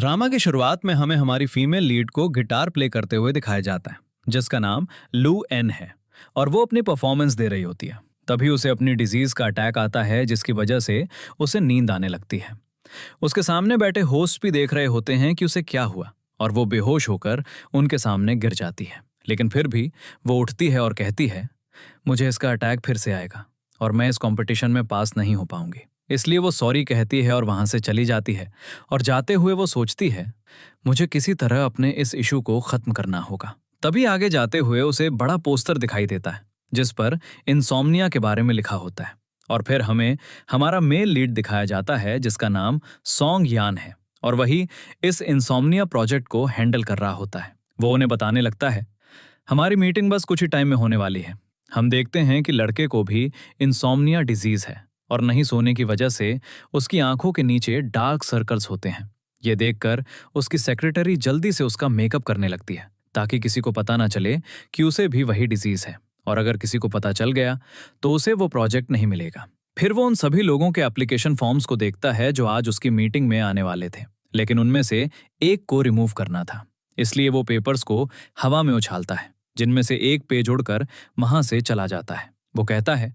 Drama की शुरुआत में हमें हमारी फीमेल लीड को गिटार प्ले करते हुए दिखाया जाता है, जिसका नाम लू एन है। और वो अपनी परफॉर्मेंस दे रही होती है। तभी उसे अपनी डिजीज का अटैक आता है, जिसकी वजह से उसे नींद आने लगती है। उसके सामने बैठे होस्ट भी देख रहे होते हैं कि उसे क्या हुआ, और वो बेहोश होकर उनके सामने गिर जाती है। लेकिन फिर भी वो उठती है और कहती है, मुझे इसका अटैक फिर से आएगा और मैं इस कंपटीशन में पास नहीं हो पाऊंगी। इसलिए वो सॉरी कहती है और वहां से चली जाती है। और जाते हुए वो सोचती है, मुझे किसी तरह अपने इस इशू को खत्म करना होगा। तभी आगे जाते हुए उसे बड़ा पोस्टर दिखाई देता है, जिस पर इंसोम्निया के बारे में लिखा होता है। और फिर हमें हमारा मेल लीड दिखाया जाता है, जिसका नाम सॉन्ग यान है, और वही इस इंसोम्निया प्रोजेक्ट को हैंडल कर रहा होता है। वो उन्हें बताने लगता है, हमारी मीटिंग बस कुछ ही टाइम में होने वाली है। हम देखते हैं कि लड़के को भी इंसोम्निया डिजीज है और नहीं सोने की वजह से उसकी आंखों के नीचे डार्क सर्कल्स होते हैं। ये देखकर उसकी सेक्रेटरी जल्दी से उसका मेकअप करने लगती है, ताकि किसी को पता ना चले कि उसे भी वही डिजीज है। और अगर किसी को पता चल गया तो उसे वो प्रोजेक्ट नहीं मिलेगा। फिर वो उन सभी लोगों के एप्लीकेशन फॉर्म्स को देखता है जो आज उसकी मीटिंग में आने वाले थे, लेकिन उनमें से एक को रिमूव करना था। इसलिए वो पेपर्स को हवा में उछालता है, जिनमें से एक पेज उड़कर वहां से चला जाता है। वो कहता है,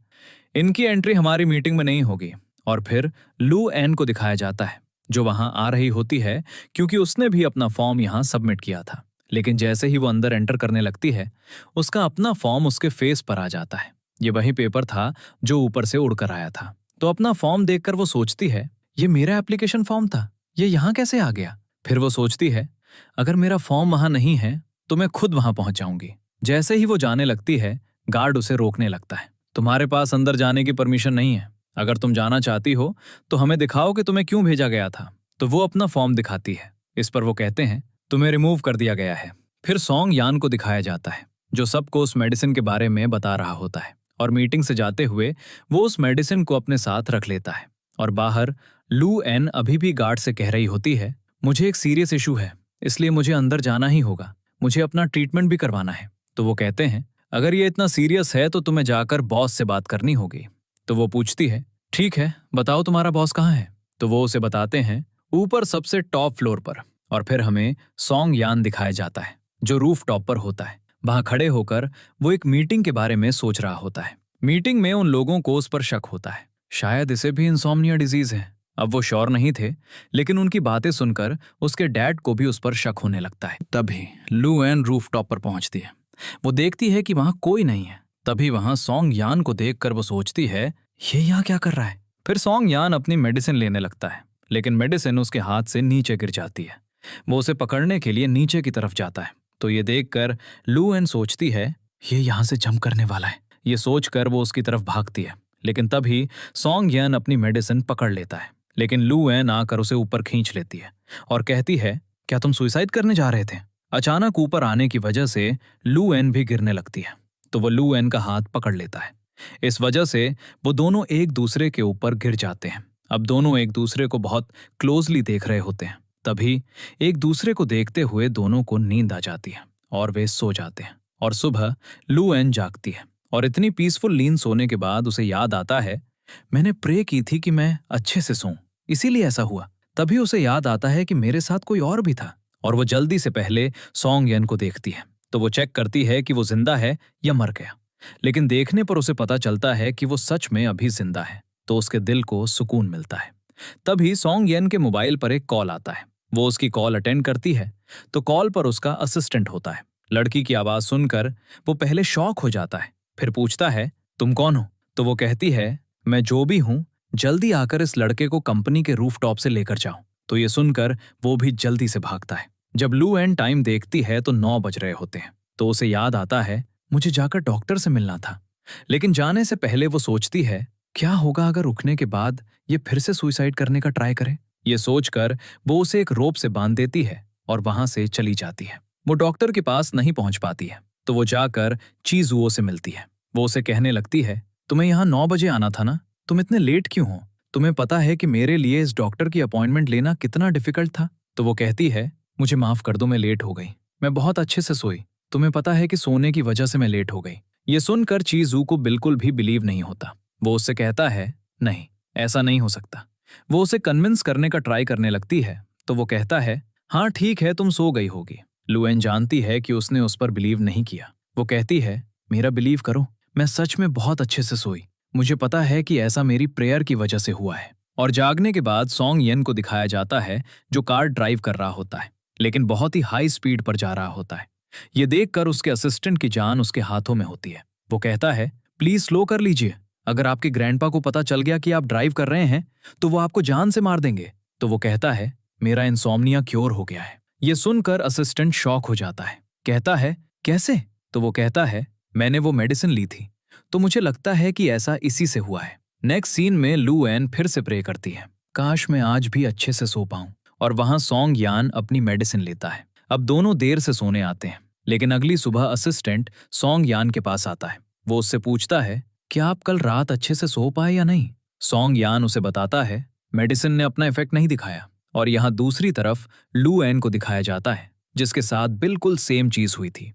इनकी एंट्री हमारी मीटिंग में नहीं होगी। और फिर लू एन को दिखाया जाता है, जो वहां आ रही होती है, क्योंकि उसने भी अपना फॉर्म यहां सबमिट किया था। लेकिन जैसे ही वो अंदर एंटर करने लगती है, उसका अपना फॉर्म उसके फेस पर आ जाता है। ये वही पेपर था जो ऊपर से उड़कर आया था। तो अपना फॉर्म देखकर वो सोचती है, ये मेरा एप्लीकेशन फॉर्म था, ये यहाँ कैसे आ गया। फिर वो सोचती है, अगर मेरा फॉर्म वहां नहीं है तो मैं खुद वहां पहुंच जाऊंगी। जैसे ही वो जाने लगती है, गार्ड उसे रोकने लगता है। तुम्हारे पास अंदर जाने की परमिशन नहीं है। अगर तुम जाना चाहती हो तो हमें दिखाओ कि तुम्हें क्यों भेजा गया था। तो वो अपना फॉर्म दिखाती है। इस पर वो कहते हैं, तुम्हें रिमूव कर दिया गया है। फिर सॉन्ग यान को दिखाया जाता है, जो सबको उस मेडिसिन के बारे में बता रहा होता है। और मीटिंग से जाते हुए वो उस मेडिसिन को अपने साथ रख लेता है। और बाहर लू एन अभी भी गार्ड से कह रही होती है, मुझे एक सीरियस इशू है, इसलिए मुझे अंदर जाना ही होगा। मुझे अपना ट्रीटमेंट भी करवाना है। तो वो कहते हैं, अगर ये इतना सीरियस है तो तुम्हें जाकर बॉस से बात करनी होगी। तो वो पूछती है, ठीक है, बताओ तुम्हारा बॉस कहाँ है। तो वो उसे बताते हैं, ऊपर सबसे टॉप फ्लोर पर। और फिर हमें सॉन्ग यान दिखाया जाता है, जो रूफ टॉप पर होता है। वहां खड़े होकर वो एक मीटिंग के बारे में सोच रहा होता है। मीटिंग में उन लोगों को उस पर शक होता है, शायद इसे भी इंसोम्निया डिजीज है। अब वो श्योर नहीं थे, लेकिन उनकी बातें सुनकर उसके डैड को भी उस पर शक होने लगता है। तभी लू एन रूफ टॉप पर पहुंचती है। वो देखती है कि वहां कोई नहीं है। तभी वहां सॉन्ग यान को देखकर वो सोचती है, ये यहाँ क्या कर रहा है। फिर सॉन्ग यान अपनी मेडिसिन लेने लगता है, लेकिन मेडिसिन उसके हाथ से नीचे गिर जाती है। वो उसे पकड़ने के लिए नीचे की तरफ जाता है। तो ये देखकर लू एन सोचती है, ये यहाँ से जंप करने वाला है। ये सोचकर वो उसकी तरफ भागती है, लेकिन तभी सॉन्ग यान अपनी मेडिसिन पकड़ लेता है। लेकिन लू एन आकर उसे ऊपर खींच लेती है और कहती है, क्या तुम सुसाइड करने जा रहे थे। अचानक ऊपर आने की वजह से लू एन भी गिरने लगती है। तो वो लू एन का हाथ पकड़ लेता है। इस वजह से वो दोनों एक दूसरे के ऊपर गिर जाते हैं। अब दोनों एक दूसरे को बहुत क्लोजली देख रहे होते हैं। तभी एक दूसरे को देखते हुए दोनों को नींद आ जाती है और वे सो जाते हैं। और सुबह लू एन जागती है और इतनी पीसफुल नींद सोने के बाद उसे याद आता है, मैंने प्रे की थी कि मैं अच्छे से सोऊं, इसीलिए ऐसा हुआ। तभी उसे याद आता है कि मेरे साथ कोई और भी था। और वो जल्दी से पहले सॉन्ग यन को देखती है। तो वो चेक करती है कि वो जिंदा है या मर गया। लेकिन देखने पर उसे पता चलता है कि वो सच में अभी जिंदा है। तो उसके दिल को सुकून मिलता है। तभी सॉन्ग यन के मोबाइल पर एक कॉल आता है। वो उसकी कॉल अटेंड करती है, तो कॉल पर उसका असिस्टेंट होता है। लड़की की आवाज सुनकर वो पहले शॉक हो जाता है, फिर पूछता है, तुम कौन हो। तो वो कहती है, मैं जो भी हूं, जल्दी आकर इस लड़के को कंपनी के रूफ टॉप से लेकर जाओ। तो ये सुनकर वो भी जल्दी से भागता है। जब लू एन टाइम देखती है तो 9 बज रहे होते हैं। तो उसे याद आता है, मुझे जाकर डॉक्टर से मिलना था। लेकिन जाने से पहले वो सोचती है, क्या होगा अगर रुकने के बाद ये फिर से सुसाइड करने का ट्राई करे। ये सोचकर वो उसे एक रोप से बांध देती है और वहां से चली जाती है। वो डॉक्टर के पास नहीं पहुंच पाती है, तो वो जाकर चीजुओ से मिलती है। वो उसे कहने लगती है, तुम्हें यहाँ 9 बजे आना था ना, तुम इतने लेट क्यों हो। तुम्हें पता है कि मेरे लिए इस डॉक्टर की अपॉइंटमेंट लेना कितना डिफिकल्ट था। तो वो कहती है, मुझे माफ कर दो, मैं लेट हो गई। मैं बहुत अच्छे से सोई। तुम्हें पता है कि सोने की वजह से मैं लेट हो गई। ये सुनकर चीजू को बिल्कुल भी बिलीव नहीं होता। वो उससे कहता है, नहीं, ऐसा नहीं हो सकता। वो उसे कन्विंस करने का ट्राई करने लगती है। तो वो कहता है, हाँ ठीक है, तुम सो गई होगी। लुएन जानती है कि उसने उस पर बिलीव नहीं किया। वो कहती है, मेरा बिलीव करो, मैं सच में बहुत अच्छे से सोई। मुझे पता है कि ऐसा मेरी प्रेयर की वजह से हुआ है। और जागने के बाद सॉन्ग येन को दिखाया जाता है जो कार ड्राइव कर रहा होता है, लेकिन बहुत ही हाई स्पीड पर जा रहा होता है। ये देखकर उसके असिस्टेंट की जान उसके हाथों में होती है। वो कहता है, प्लीज स्लो कर लीजिए, अगर आपके ग्रैंडपा को पता चल गया कि आप ड्राइव कर रहे हैं तो वो आपको जान से मार देंगे। तो वो कहता है, मेरा इंसोम्निया क्योर हो गया है। ये सुनकर असिस्टेंट शॉक हो जाता है। कहता है, कैसे? तो वो कहता है, मैंने वो मेडिसिन ली थी, तो मुझे लगता है कि ऐसा इसी से हुआ है। नेक्स्ट सीन में लू एन फिर से प्रे करती है, काश मैं आज भी अच्छे से सो पाऊं। और वहां सॉन्ग यान अपनी मेडिसिन लेता है। अब दोनों देर से सोने आते हैं, लेकिन अगली सुबह असिस्टेंट सॉन्ग यान के पास आता है। वो उससे पूछता है, क्या आप कल रात अच्छे से सो पाए या नहीं? सॉन्ग यान उसे बताता है, मेडिसिन ने अपना इफेक्ट नहीं दिखाया। और यहाँ दूसरी तरफ लू एन को दिखाया जाता है, जिसके साथ बिल्कुल सेम चीज हुई थी।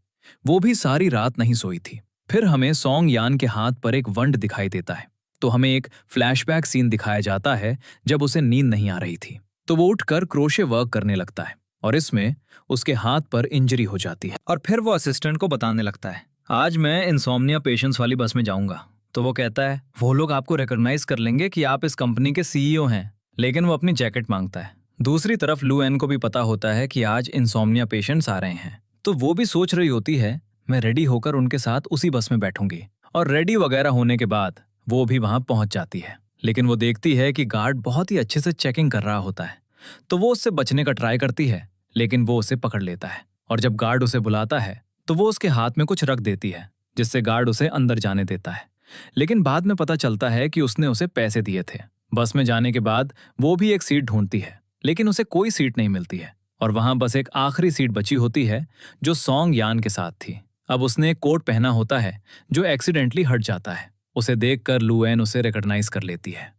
वो भी सारी रात नहीं सोई थी। फिर हमें सॉन्ग यान के हाथ पर एक वंड दिखाई देता है, तो हमें एक फ्लैशबैक सीन दिखाया जाता है जब उसे नींद नहीं आ रही थी। तो वो उठकर क्रोशे वर्क करने लगता है और इसमें उसके हाथ पर इंजरी हो जाती है। और फिर वो असिस्टेंट को बताने लगता है, आज मैं इंसोम्निया पेशेंट्स वाली बस में जाऊंगा। तो वो कहता है, वो लोग आपको रिकॉग्नाइज कर लेंगे कि आप इस कंपनी के सीईओ हैं, लेकिन वो अपनी जैकेट मांगता है। दूसरी तरफ लू एन को भी पता होता है कि आज इंसोम्निया पेशेंट्स आ रहे हैं, तो वो भी सोच रही होती है, मैं रेडी होकर उनके साथ उसी बस में बैठूंगी। और रेडी वगैरह होने के बाद वो भी वहां पहुंच जाती है, लेकिन वो देखती है कि गार्ड बहुत ही अच्छे से चेकिंग कर रहा होता है। तो वो उससे बचने का ट्राई करती है, लेकिन वो उसे पकड़ लेता है। और जब गार्ड उसे बुलाता है तो वो उसके हाथ में कुछ रख देती है, जिससे गार्ड उसे अंदर जाने देता है। लेकिन बाद में पता चलता है कि उसने उसे पैसे दिए थे। बस में जाने के बाद वो भी एक सीट ढूंढती है, लेकिन उसे कोई सीट नहीं मिलती है। और वहां बस एक आखिरी सीट बची होती है जो सॉन्ग यान के साथ थी। अब उसने एक कोट पहना होता है जो एक्सीडेंटली हट जाता है। उसे देखकर लू एन उसे रिकॉग्नाइज कर लेती है,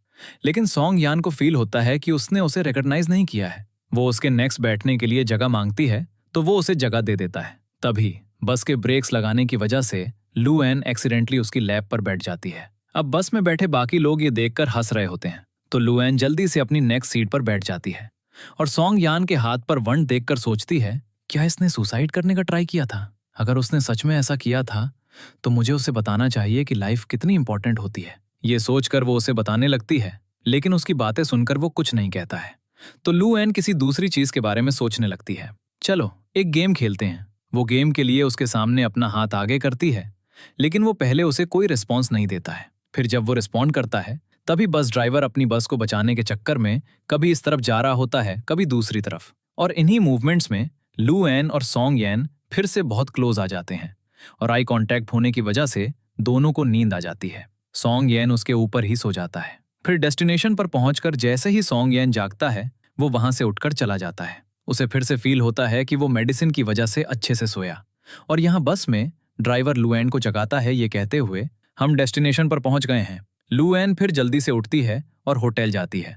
लेकिन सॉन्ग यान को फील होता है कि उसने उसे रिकॉग्नाइज नहीं किया है। वो उसके नेक्स्ट बैठने के लिए जगह मांगती है, तो वो उसे जगह दे देता है। तभी बस के ब्रेक्स लगाने की वजह से लू एन एक्सीडेंटली उसकी लैप पर बैठ जाती है। अब बस में बैठे बाकी लोग ये देखकर हंस रहे होते हैं, तो लू एन जल्दी से अपनी नेक्स्ट सीट पर बैठ जाती है। और सॉन्ग यान के हाथ पर वंड देखकर सोचती है, क्या इसने सुसाइड करने का ट्राई किया था? अगर उसने सच में ऐसा किया था तो मुझे उसे बताना चाहिए कि लाइफ कितनी इंपॉर्टेंट होती है। ये सोचकर वो उसे बताने लगती है, लेकिन उसकी बातें सुनकर वो कुछ नहीं कहता है। तो लू एन किसी दूसरी चीज के बारे में सोचने लगती है। चलो एक गेम खेलते हैं। वो गेम के लिए उसके सामने अपना हाथ आगे करती है, लेकिन वो पहले उसे कोई रिस्पॉन्स नहीं देता है। फिर जब वो रिस्पॉन्ड करता है, तभी बस ड्राइवर अपनी बस को बचाने के चक्कर में कभी इस तरफ जा रहा होता है, कभी दूसरी तरफ। और इन्हीं मूवमेंट्स में लू एन और सॉन्ग येन फिर से बहुत क्लोज आ जाते हैं, और आई कांटेक्ट होने की वजह से दोनों को नींद आ जाती है। सॉन्ग येन उसके ऊपर ही सो जाता है। फिर डेस्टिनेशन पर पहुंचकर जैसे ही सॉन्ग येन जागता है, वो वहां से उठकर चला जाता है। उसे फिर से फील होता है कि वो मेडिसिन की वजह से अच्छे से सोया। और यहाँ बस में ड्राइवर लू एन को जगाता है ये कहते हुए, हम डेस्टिनेशन पर पहुंच गए हैं। लू एन फिर जल्दी से उठती है और होटल जाती है।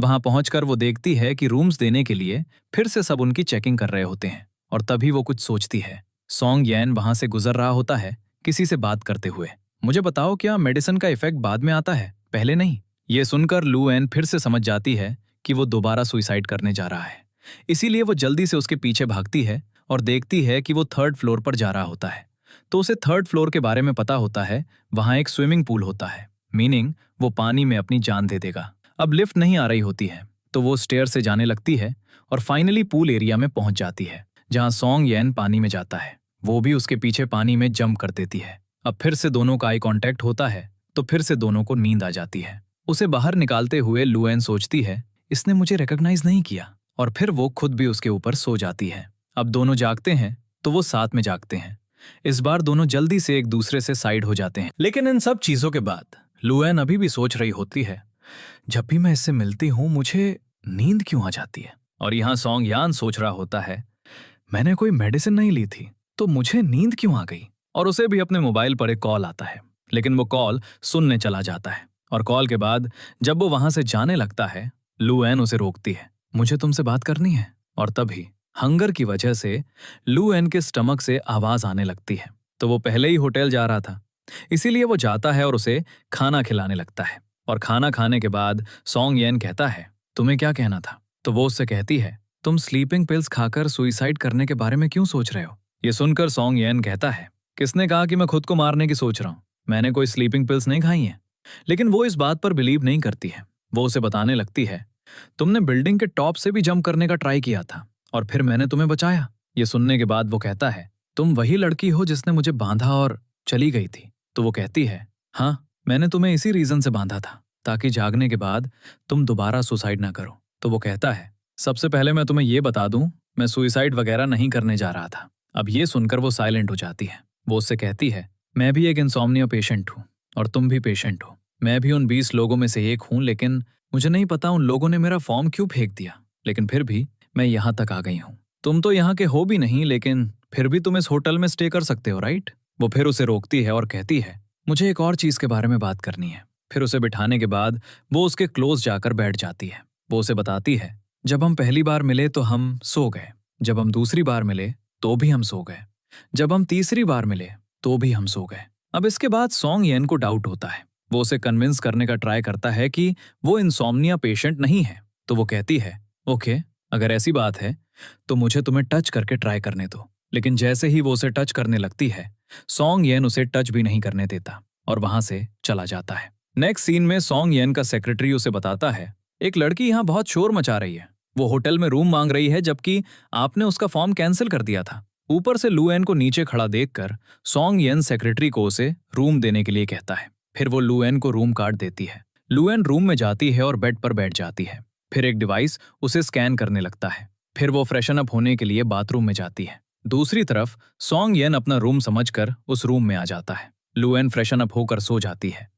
वहां पहुंचकर वो देखती है कि रूम्स देने के लिए फिर से सब उनकी चेकिंग कर रहे होते हैं, और तभी वो कुछ सोचती है। सॉन्ग येन वहां से गुजर रहा होता है किसी से बात करते हुए। मुझे बताओ, क्या मेडिसिन का इफेक्ट बाद में आता है, पहले नहीं? ये सुनकर लू एन फिर से समझ जाती है कि वो दोबारा सुसाइड करने जा रहा है। इसीलिए वो जल्दी से उसके पीछे भागती है और देखती है कि वो 3rd फ्लोर पर जा रहा होता है। तो उसे 3rd फ्लोर के बारे में पता होता है, वहां एक स्विमिंग पूल होता है, मीनिंग वो पानी में अपनी जान दे देगा। अब लिफ्ट नहीं आ रही होती है, तो वो स्टेयर से जाने लगती है और फाइनली पूल एरिया में पहुंच जाती है, जहां सॉन्ग येन पानी में जाता है। वो भी उसके पीछे पानी में जंप कर देती है। अब फिर से दोनों का आई कांटेक्ट होता है, तो फिर से दोनों को नींद आ जाती है। उसे बाहर निकालते हुए लू एन सोचती है, इसने मुझे रिकॉग्नाइज नहीं किया, और फिर वो खुद भी उसके ऊपर सो जाती है। अब दोनों जागते हैं तो वो साथ में जागते हैं। इस बार दोनों जल्दी से एक दूसरे से साइड हो जाते हैं। लेकिन इन सब चीजों के बाद लू एन अभी भी सोच रही होती है, जब भी मैं इससे मिलती हूं मुझे नींद क्यों आ जाती है? और यहाँ सॉन्ग यान सोच रहा होता है, मैंने कोई मेडिसिन नहीं ली थी, तो मुझे नींद क्यों आ गई? और उसे भी अपने मोबाइल पर एक कॉल आता है, लेकिन वो कॉल सुनने चला जाता है। और कॉल के बाद जब वो वहां से जाने लगता है, लू एन उसे रोकती है, मुझे तुमसे बात करनी है। और तभी हंगर की वजह से लू एन के स्टमक से आवाज आने लगती है। तो वो पहले ही होटल जा रहा था, इसीलिए वो जाता है और उसे खाना खिलाने लगता है। और खाना खाने के बाद सॉन्ग येन कहता है, तुम्हें क्या कहना था? तो वो उससे कहती है, तुम स्लीपिंग पिल्स खाकर सुइसाइड करने के बारे में क्यों सोच रहे हो? ये सुनकर सॉन्ग येन कहता है, किसने कहा कि मैं खुद को मारने की सोच रहा हूँ? मैंने कोई स्लीपिंग पिल्स नहीं खाई हैं। लेकिन वो इस बात पर बिलीव नहीं करती है। वो उसे बताने लगती है, तुमने बिल्डिंग के टॉप से भी जंप करने का ट्राई किया था और फिर मैंने तुम्हें बचाया। ये सुनने के बाद वो कहता है, तुम वही लड़की हो जिसने मुझे बांधा और चली गई थी। तो वो कहती है, हाँ, मैंने तुम्हें इसी रीजन से बांधा था, ताकि जागने के बाद तुम दोबारा सुसाइड ना करो। तो वो कहता है, सबसे पहले मैं तुम्हें ये बता दूं, मैं सुसाइड वगैरह नहीं करने जा रहा था। अब ये सुनकर वो साइलेंट हो जाती है। वो उससे कहती है, मैं भी एक इंसोम्निया पेशेंट हूँ और तुम भी पेशेंट हो। मैं भी उन 20 लोगों में से एक हूँ, लेकिन मुझे नहीं पता उन लोगों ने मेरा फॉर्म क्यों फेंक दिया, लेकिन फिर भी मैं यहाँ तक आ गई हूँ। तुम तो यहाँ के हो भी नहीं, लेकिन फिर भी तुम इस होटल में स्टे कर सकते हो, राइट? वो फिर उसे रोकती है और कहती है, मुझे एक और चीज के बारे में बात करनी है। फिर उसे बिठाने के बाद वो उसके क्लोज जाकर बैठ जाती है। वो उसे बताती है, जब हम पहली बार मिले तो हम सो गए, जब हम दूसरी बार मिले तो भी हम सो गए, जब हम तीसरी बार मिले तो भी हम सो गए। अब इसके बाद सॉन्ग येन को डाउट होता है। वो उसे कन्विंस करने का ट्राई करता है कि वो इंसोम्निया पेशेंट नहीं है। तो वो कहती है, ओके, अगर ऐसी बात है तो मुझे तुम्हें टच करके ट्राई करने दो। लेकिन जैसे ही वो उसे टच करने लगती है, सॉन्ग येन उसे टच भी नहीं करने देता और वहां से चला जाता है। नेक्स्ट सीन में सॉन्ग येन का सेक्रेटरी उसे बताता है, एक लड़की यहाँ बहुत शोर मचा रही है। वो होटल में रूम मांग रही है, जबकि आपने उसका फॉर्म कैंसिल कर दिया था। ऊपर से लू एन को नीचे खड़ा देखकर सॉन्ग येन सेक्रेटरी को उसे रूम देने के लिए कहता है। फिर वो लू एन को रूम कार्ड देती है। लू एन रूम में जाती है और बेड पर बैठ जाती है। फिर एक डिवाइस उसे स्कैन करने लगता है। फिर वो फ्रेशन अप होने के लिए बाथरूम में जाती है। दूसरी तरफ सॉन्ग येन अपना रूम समझकर उस रूम में आ जाता है। लू एन फ्रेशन अप होकर सो जाती है।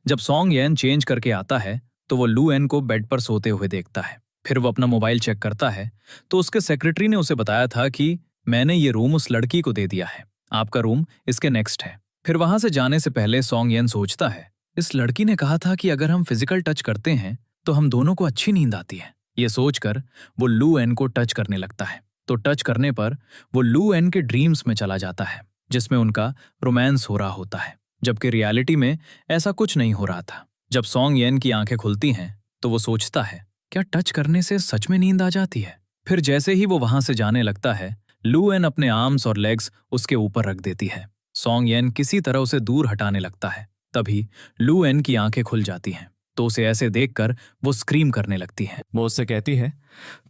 जब सॉन्ग येन चेंज करके आता है तो वो लू एन को बेड पर सोते हुए देखता है। फिर वो अपना मोबाइल चेक करता है तो उसके सेक्रेटरी ने उसे बताया था कि मैंने ये रूम उस लड़की को दे दिया है, आपका रूम इसके नेक्स्ट है। फिर वहां से जाने से पहले सॉन्ग येन सोचता है, इस लड़की ने कहा था कि अगर हम फिजिकल टच करते हैं तो हम दोनों को अच्छी नींद आती है। ये सोचकर वो लू एन को टच करने लगता है। तो टच करने पर वो लू एन के ड्रीम्स में चला जाता है, जिसमें उनका रोमांस हो रहा होता है, जबकि रियलिटी में ऐसा कुछ नहीं हो रहा था। जब सॉन्ग येन की आंखें खुलती हैं तो वो सोचता है, क्या टच करने से सच में नींद आ जाती है? फिर जैसे ही वो वहां से जाने लगता है, लू एन अपने आर्म्स और लेग्स उसके ऊपर रख देती है। सॉन्ग येन किसी तरह उसे दूर हटाने लगता है। तभी लू एन की आंखें खुल जाती हैं, तो उसे ऐसे देखकर वो स्क्रीम करने लगती है। वो उससे कहती है,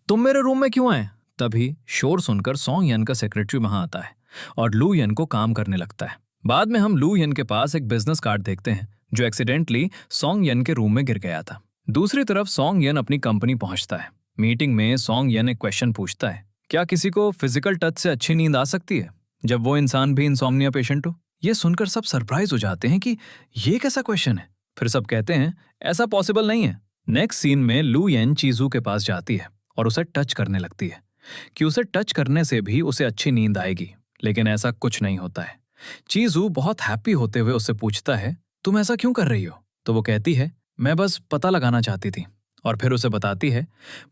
तुम मेरे रूम में क्यों आए? तभी शोर सुनकर सॉन्ग येन का सेक्रेटरी वहां आता है और लू येन को काम करने लगता है। बाद में हम लू येन के पास एक बिजनेस कार्ड देखते हैं जो एक्सीडेंटली सॉन्ग येन के रूम में गिर गया था। दूसरी तरफ सॉन्ग येन अपनी कंपनी पहुंचता है। मीटिंग में सॉन्ग येन एक क्वेश्चन पूछता है, क्या किसी को फिजिकल टच से अच्छी नींद आ सकती है जब वो इंसान भी इंसोम्निया पेशेंट हो? ये सुनकर सब सरप्राइज हो जाते हैं कि ये कैसा क्वेश्चन है। फिर सब कहते हैं, ऐसा पॉसिबल नहीं है। नेक्स्ट सीन में लू येन चीजू के पास जाती है और उसे टच करने लगती है कि उसे टच करने से भी उसे अच्छी नींद आएगी, लेकिन ऐसा कुछ नहीं होता है। चीजू बहुत हैप्पी होते हुए उससे पूछता है, तुम ऐसा क्यों कर रही हो? तो वो कहती है, मैं बस पता लगाना चाहती थी। और फिर उसे बताती है,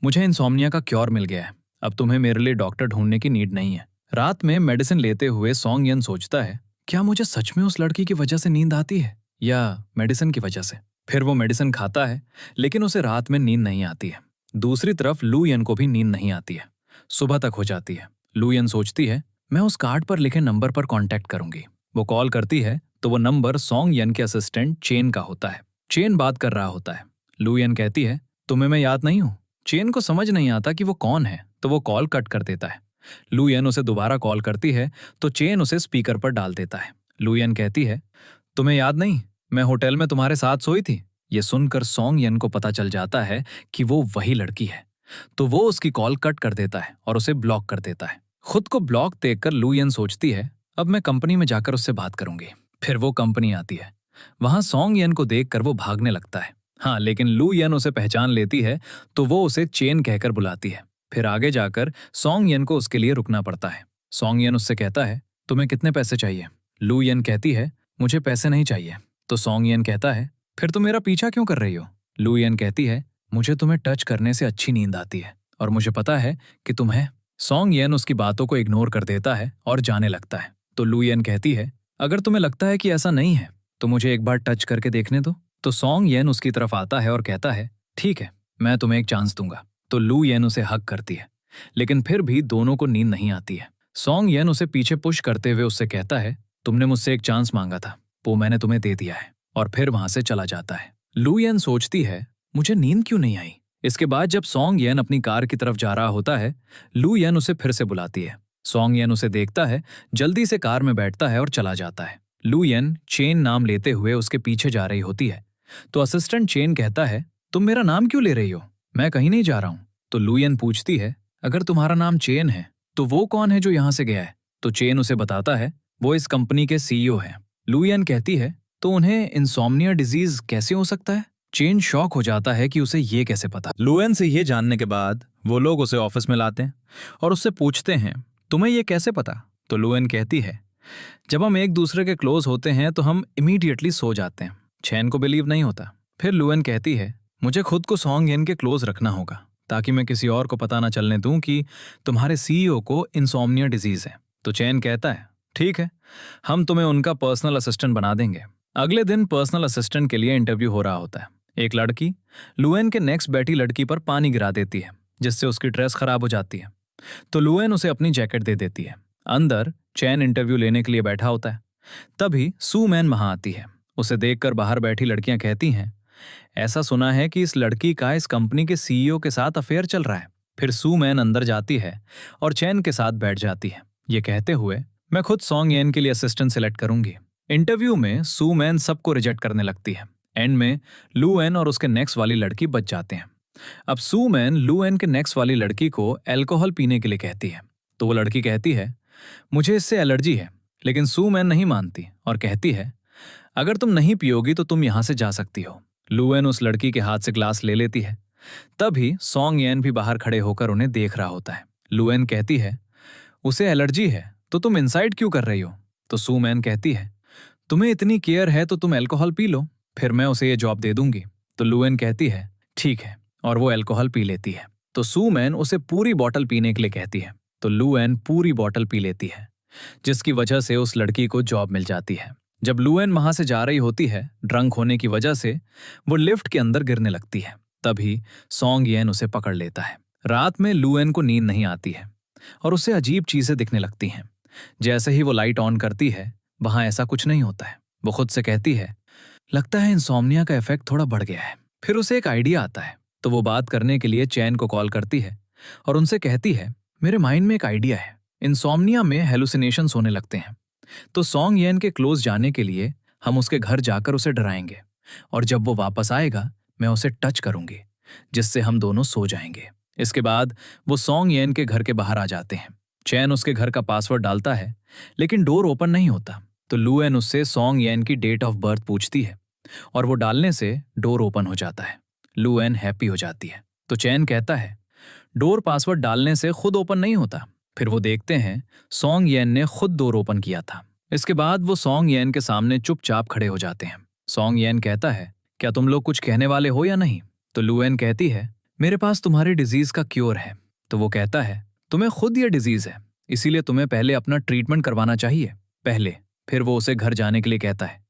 मुझे इंसोम्निया का क्योर मिल गया है, अब तुम्हें मेरे लिए डॉक्टर ढूंढने की नीड नहीं है। रात में मेडिसिन लेते हुए सॉन्ग येन सोचता है, क्या मुझे सच में उस लड़की की वजह से नींद आती है या मेडिसिन की वजह से? फिर वो मेडिसिन खाता है, लेकिन उसे रात में नींद नहीं आती है। दूसरी तरफ लू येन को भी नींद नहीं आती है। सुबह तक हो जाती है। लू येन सोचती है, मैं उस कार्ड पर लिखे नंबर पर कांटेक्ट करूंगी। वो कॉल करती है तो वो नंबर सॉन्ग येन के असिस्टेंट चेन का होता है। चेन बात कर रहा होता है। लू येन कहती है, तुम्हें मैं याद नहीं हूं? चेन को समझ नहीं आता कि वो कौन है, तो वो कॉल कट कर देता है। लू येन उसे दोबारा कॉल करती है तो चेन उसे स्पीकर पर डाल देता है। लू येन कहती है, तुम्हें याद नहीं, मैं होटल में तुम्हारे साथ सोई थी? ये सुनकर सॉन्ग येन को पता चल जाता है कि वो वही लड़की है, तो वो उसकी कॉल कट कर देता है और उसे ब्लॉक कर देता है। खुद को ब्लॉक देखकर लू येन सोचती है, अब मैं कंपनी में जाकर उससे बात करूंगी। फिर वो कंपनी आती है। वहां सॉन्ग येन को देखकर वो भागने लगता है। हाँ, लेकिन लू येन उसे पहचान लेती है तो वो उसे चेन कहकर बुलाती है। फिर आगे जाकर सॉन्ग येन को उसके लिए रुकना पड़ता है। सॉन्ग येन उससे कहता है, तुम्हें कितने पैसे चाहिए? लू येन कहती है, मुझे पैसे नहीं चाहिए। तो सॉन्ग येन कहता है, फिर तुम मेरा पीछा क्यों कर रही हो? लू येन कहती है, मुझे तुम्हें टच करने से अच्छी नींद आती है और मुझे पता है कि तुम्हें। सॉन्ग येन उसकी बातों को इग्नोर कर देता है और जाने लगता है। तो लू येन कहती है, अगर तुम्हें लगता है कि ऐसा नहीं है तो मुझे एक बार टच करके देखने दो। तो सॉन्ग येन उसकी तरफ आता है और कहता है, ठीक है, मैं तुम्हें एक चांस दूंगा। तो लू येन उसे हग करती है। लेकिन फिर भी दोनों को नींद नहीं आती है। सॉन्ग येन उसे पीछे पुश करते हुए उससे कहता है, तुमने मुझसे एक चांस मांगा था, वो मैंने तुम्हें दे दिया है, और फिर वहां से चला जाता है। लू येन सोचती है, मुझे नींद क्यों नहीं आई। इसके बाद जब सॉन्ग येन अपनी कार की तरफ जा रहा होता है, लू येन उसे फिर से बुलाती है। सॉन्ग येन उसे देखता है, जल्दी से कार में बैठता है और चला जाता है। लू येन चेन नाम लेते हुए उसके पीछे जा रही होती है, तो असिस्टेंट चेन कहता है, तुम मेरा नाम क्यों ले रही हो, मैं कहीं नहीं जा रहा हूं। तो लू येन पूछती है, अगर तुम्हारा नाम चेन है तो वो कौन है जो यहां से गया है। तो चेन उसे बताता है, वो इस कंपनी के सीईओ हैं। लू येन कहती है, तो उन्हें इंसोम्निया डिजीज कैसे हो सकता है। चेन शॉक हो जाता है कि उसे ये कैसे पता। लू येन से ये जानने के बाद वो लोग उसे ऑफिस में लाते हैं और उससे पूछते हैं, तुम्हें ये कैसे पता। तो लू येन कहती है, जब हम एक दूसरे के क्लोज होते हैं तो हम इमीडिएटली सो जाते हैं। चैन को बिलीव नहीं होता। फिर लू येन कहती है, मुझे खुद को सॉन्ग येन के क्लोज रखना होगा ताकि मैं किसी और को पता ना चलने दूं कि तुम्हारे सीईओ को इंसोम्निया डिजीज है। तो चैन कहता है, ठीक है, हम तुम्हें उनका पर्सनल असिस्टेंट बना देंगे। अगले दिन पर्सनल असिस्टेंट के लिए इंटरव्यू हो रहा होता है। एक लड़की लू येन के नेक्स्ट बैठी लड़की पर पानी गिरा देती है, जिससे उसकी ड्रेस खराब हो जाती है। तो लू येन उसे अपनी जैकेट दे देती है। अंदर चैन इंटरव्यू लेने के लिए बैठा होता है। तभी सू मैन वहां आती है। उसे देखकर बाहर बैठी लड़कियां कहती हैं, ऐसा सुना है कि इस लड़की का इस कंपनी के सीईओ के साथ अफेयर चल रहा है। फिर सू मैन अंदर जाती है और चैन के साथ बैठ जाती है, ये कहते हुए, मैं खुद सॉन्ग येन के लिए असिस्टेंट सेलेक्ट करूंगी। इंटरव्यू में सू मैन सबको रिजेक्ट करने लगती है। एंड में लू एन और उसके नेक्स्ट वाली लड़की बच जाते हैं। अब सू मैन लू एन के नेक्स्ट वाली लड़की को अल्कोहल पीने के लिए कहती है। तो वो लड़की कहती है, मुझे इससे एलर्जी है। लेकिन सू मैन नहीं मानती और कहती है, अगर तुम नहीं पियोगी तो तुम यहां से जा सकती हो। लू एन उस लड़की के हाथ से ग्लास ले लेती है। तभी सॉन्ग येन भी बाहर खड़े होकर उन्हें देख रहा होता है। लू एन कहती है, उसे एलर्जी है तो तुम इनसाइड क्यों कर रही हो। तो सू मैन कहती है, तुम्हें इतनी केयर है तो तुम अल्कोहल पी लो, फिर मैं उसे ये जॉब दे दूंगी। तो लू एन कहती है, ठीक है, और वो अल्कोहल पी लेती है। तो सू मैन उसे पूरी बॉटल पीने के लिए कहती है। तो लू एन पूरी बॉटल पी लेती है, जिसकी वजह से उस लड़की को जॉब मिल जाती है। जब लू एन वहां से जा रही होती है, ड्रंक होने की वजह से वो लिफ्ट के अंदर गिरने लगती है। तभी सॉन्ग येन उसे पकड़ लेता है। रात में लू एन को नींद नहीं आती है और उसे अजीब चीजें दिखने लगती हैं। जैसे ही वो लाइट ऑन करती है, वहां ऐसा कुछ नहीं होता है। वो खुद से कहती है, लगता है इंसोम्निया का इफेक्ट थोड़ा बढ़ गया है। फिर उसे एक आइडिया आता है, तो वो बात करने के लिए चैन को कॉल करती है और उनसे कहती है, मेरे माइंड में एक आइडिया है, इंसोम्निया में हेलुसिनेशंस होने लगते हैं। तो सॉन्ग येन के क्लोज जाने के लिए हम उसके घर जाकर उसे डराएंगे, और जब वो वापस आएगा मैं उसे टच करूंगी, जिससे हम दोनों सो जाएंगे। इसके बाद वो सॉन्ग येन के घर के बाहर आ जाते हैं। चैन उसके घर का पासवर्ड डालता है, लेकिन डोर ओपन नहीं होता। तो लू एन उससे सॉन्ग येन की डेट ऑफ बर्थ पूछती है और वो डालने से डोर ओपन हो जाता है। लू एन हैप्पी हो जाती है। तो चैन कहता है, डोर पासवर्ड डालने से खुद ओपन नहीं होता। फिर वो देखते हैं सॉन्ग येन ने खुद डोर ओपन किया था। इसके बाद वो सॉन्ग येन के सामने चुपचाप खड़े हो जाते हैं। सॉन्ग येन कहता है, क्या तुम लोग कुछ कहने वाले हो या नहीं। तो लू एन कहती है, मेरे पास तुम्हारी डिजीज का क्योर है। तो वो कहता है, तुम्हें खुद ये डिजीज है, इसीलिए तुम्हें पहले अपना ट्रीटमेंट करवाना चाहिए पहले। फिर वो उसे घर जाने के लिए कहता है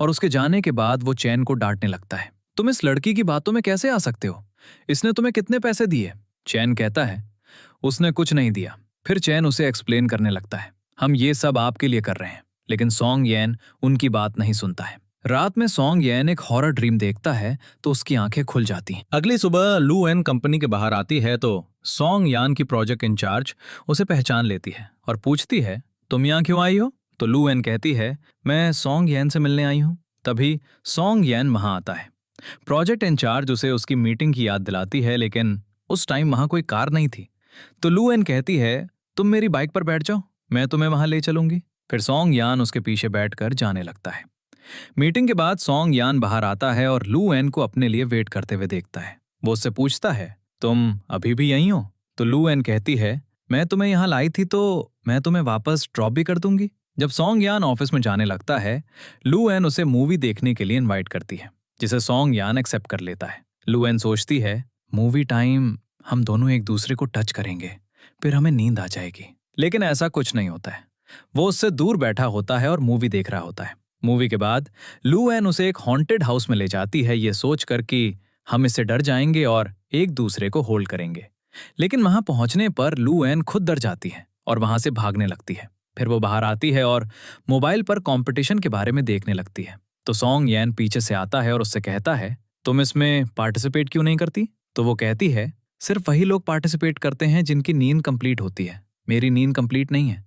और उसके जाने के बाद वो चैन को डांटने लगता है, तुम इस लड़की की बातों में कैसे आ सकते हो, इसने तुम्हें कितने पैसे दिए। चैन कहता है, उसने कुछ नहीं दिया। फिर चैन उसे एक्सप्लेन करने लगता है, हम ये सब आपके लिए कर रहे हैं। लेकिन सॉन्ग येन उनकी बात नहीं सुनता है। रात में सॉन्ग येन एक हॉरर ड्रीम देखता है तो उसकी आंखें खुल जाती हैं। अगली सुबह लू एन कंपनी के बाहर आती है तो सॉन्ग यान की प्रोजेक्ट इंचार्ज उसे पहचान लेती है और पूछती है, तुम यहाँ क्यों आई हो। तो लू एन कहती है, मैं सॉन्ग येन से मिलने आई हूँ। तभी सॉन्ग येन वहां आता है। प्रोजेक्ट इंचार्ज उसे उसकी मीटिंग की याद दिलाती है, लेकिन उस टाइम वहां कोई कार नहीं थी। तो लू एन कहती है, तुम मेरी बाइक पर बैठ जाओ, मैं तुम्हें वहां ले चलूंगी। फिर सॉन्ग यान उसके पीछे बैठकर जाने लगता है। मीटिंग के बाद सॉन्ग यान बाहर आता है और लू एन को अपने लिए वेट करते हुए देखता है। वो उससे पूछता है, तुम अभी भी यहीं हो। तो लू एन कहती है, मैं तुम्हें यहाँ लाई थी तो मैं तुम्हें वापस ड्रॉप भी कर दूंगी। जब सॉन्ग यान ऑफिस में जाने लगता है, लू एन उसे मूवी देखने के लिए इनवाइट करती है, जिसे सॉन्ग यान एक्सेप्ट कर लेता है। लू एन सोचती है, मूवी टाइम, हम दोनों एक दूसरे को टच करेंगे, फिर हमें नींद आ जाएगी। लेकिन ऐसा कुछ नहीं होता है। वो उससे दूर बैठा होता है और मूवी देख रहा होता है। मूवी के बाद लू एन उसे एक हॉन्टेड हाउस में ले जाती है, ये सोचकर कि हम इससे डर जाएंगे और एक दूसरे को होल्ड करेंगे। लेकिन वहां पहुंचने पर लू एन खुद डर जाती है और वहां से भागने लगती है। फिर वो बाहर आती है और मोबाइल पर कंपटीशन के बारे में देखने लगती है। तो सॉन्ग यैन पीछे से आता है और उससे कहता है, तुम इसमें पार्टिसिपेट क्यों नहीं करती? तो वो कहती है, सिर्फ वही लोग पार्टिसिपेट करते हैं जिनकी नींद कंप्लीट होती है। मेरी नींद कंप्लीट नहीं है।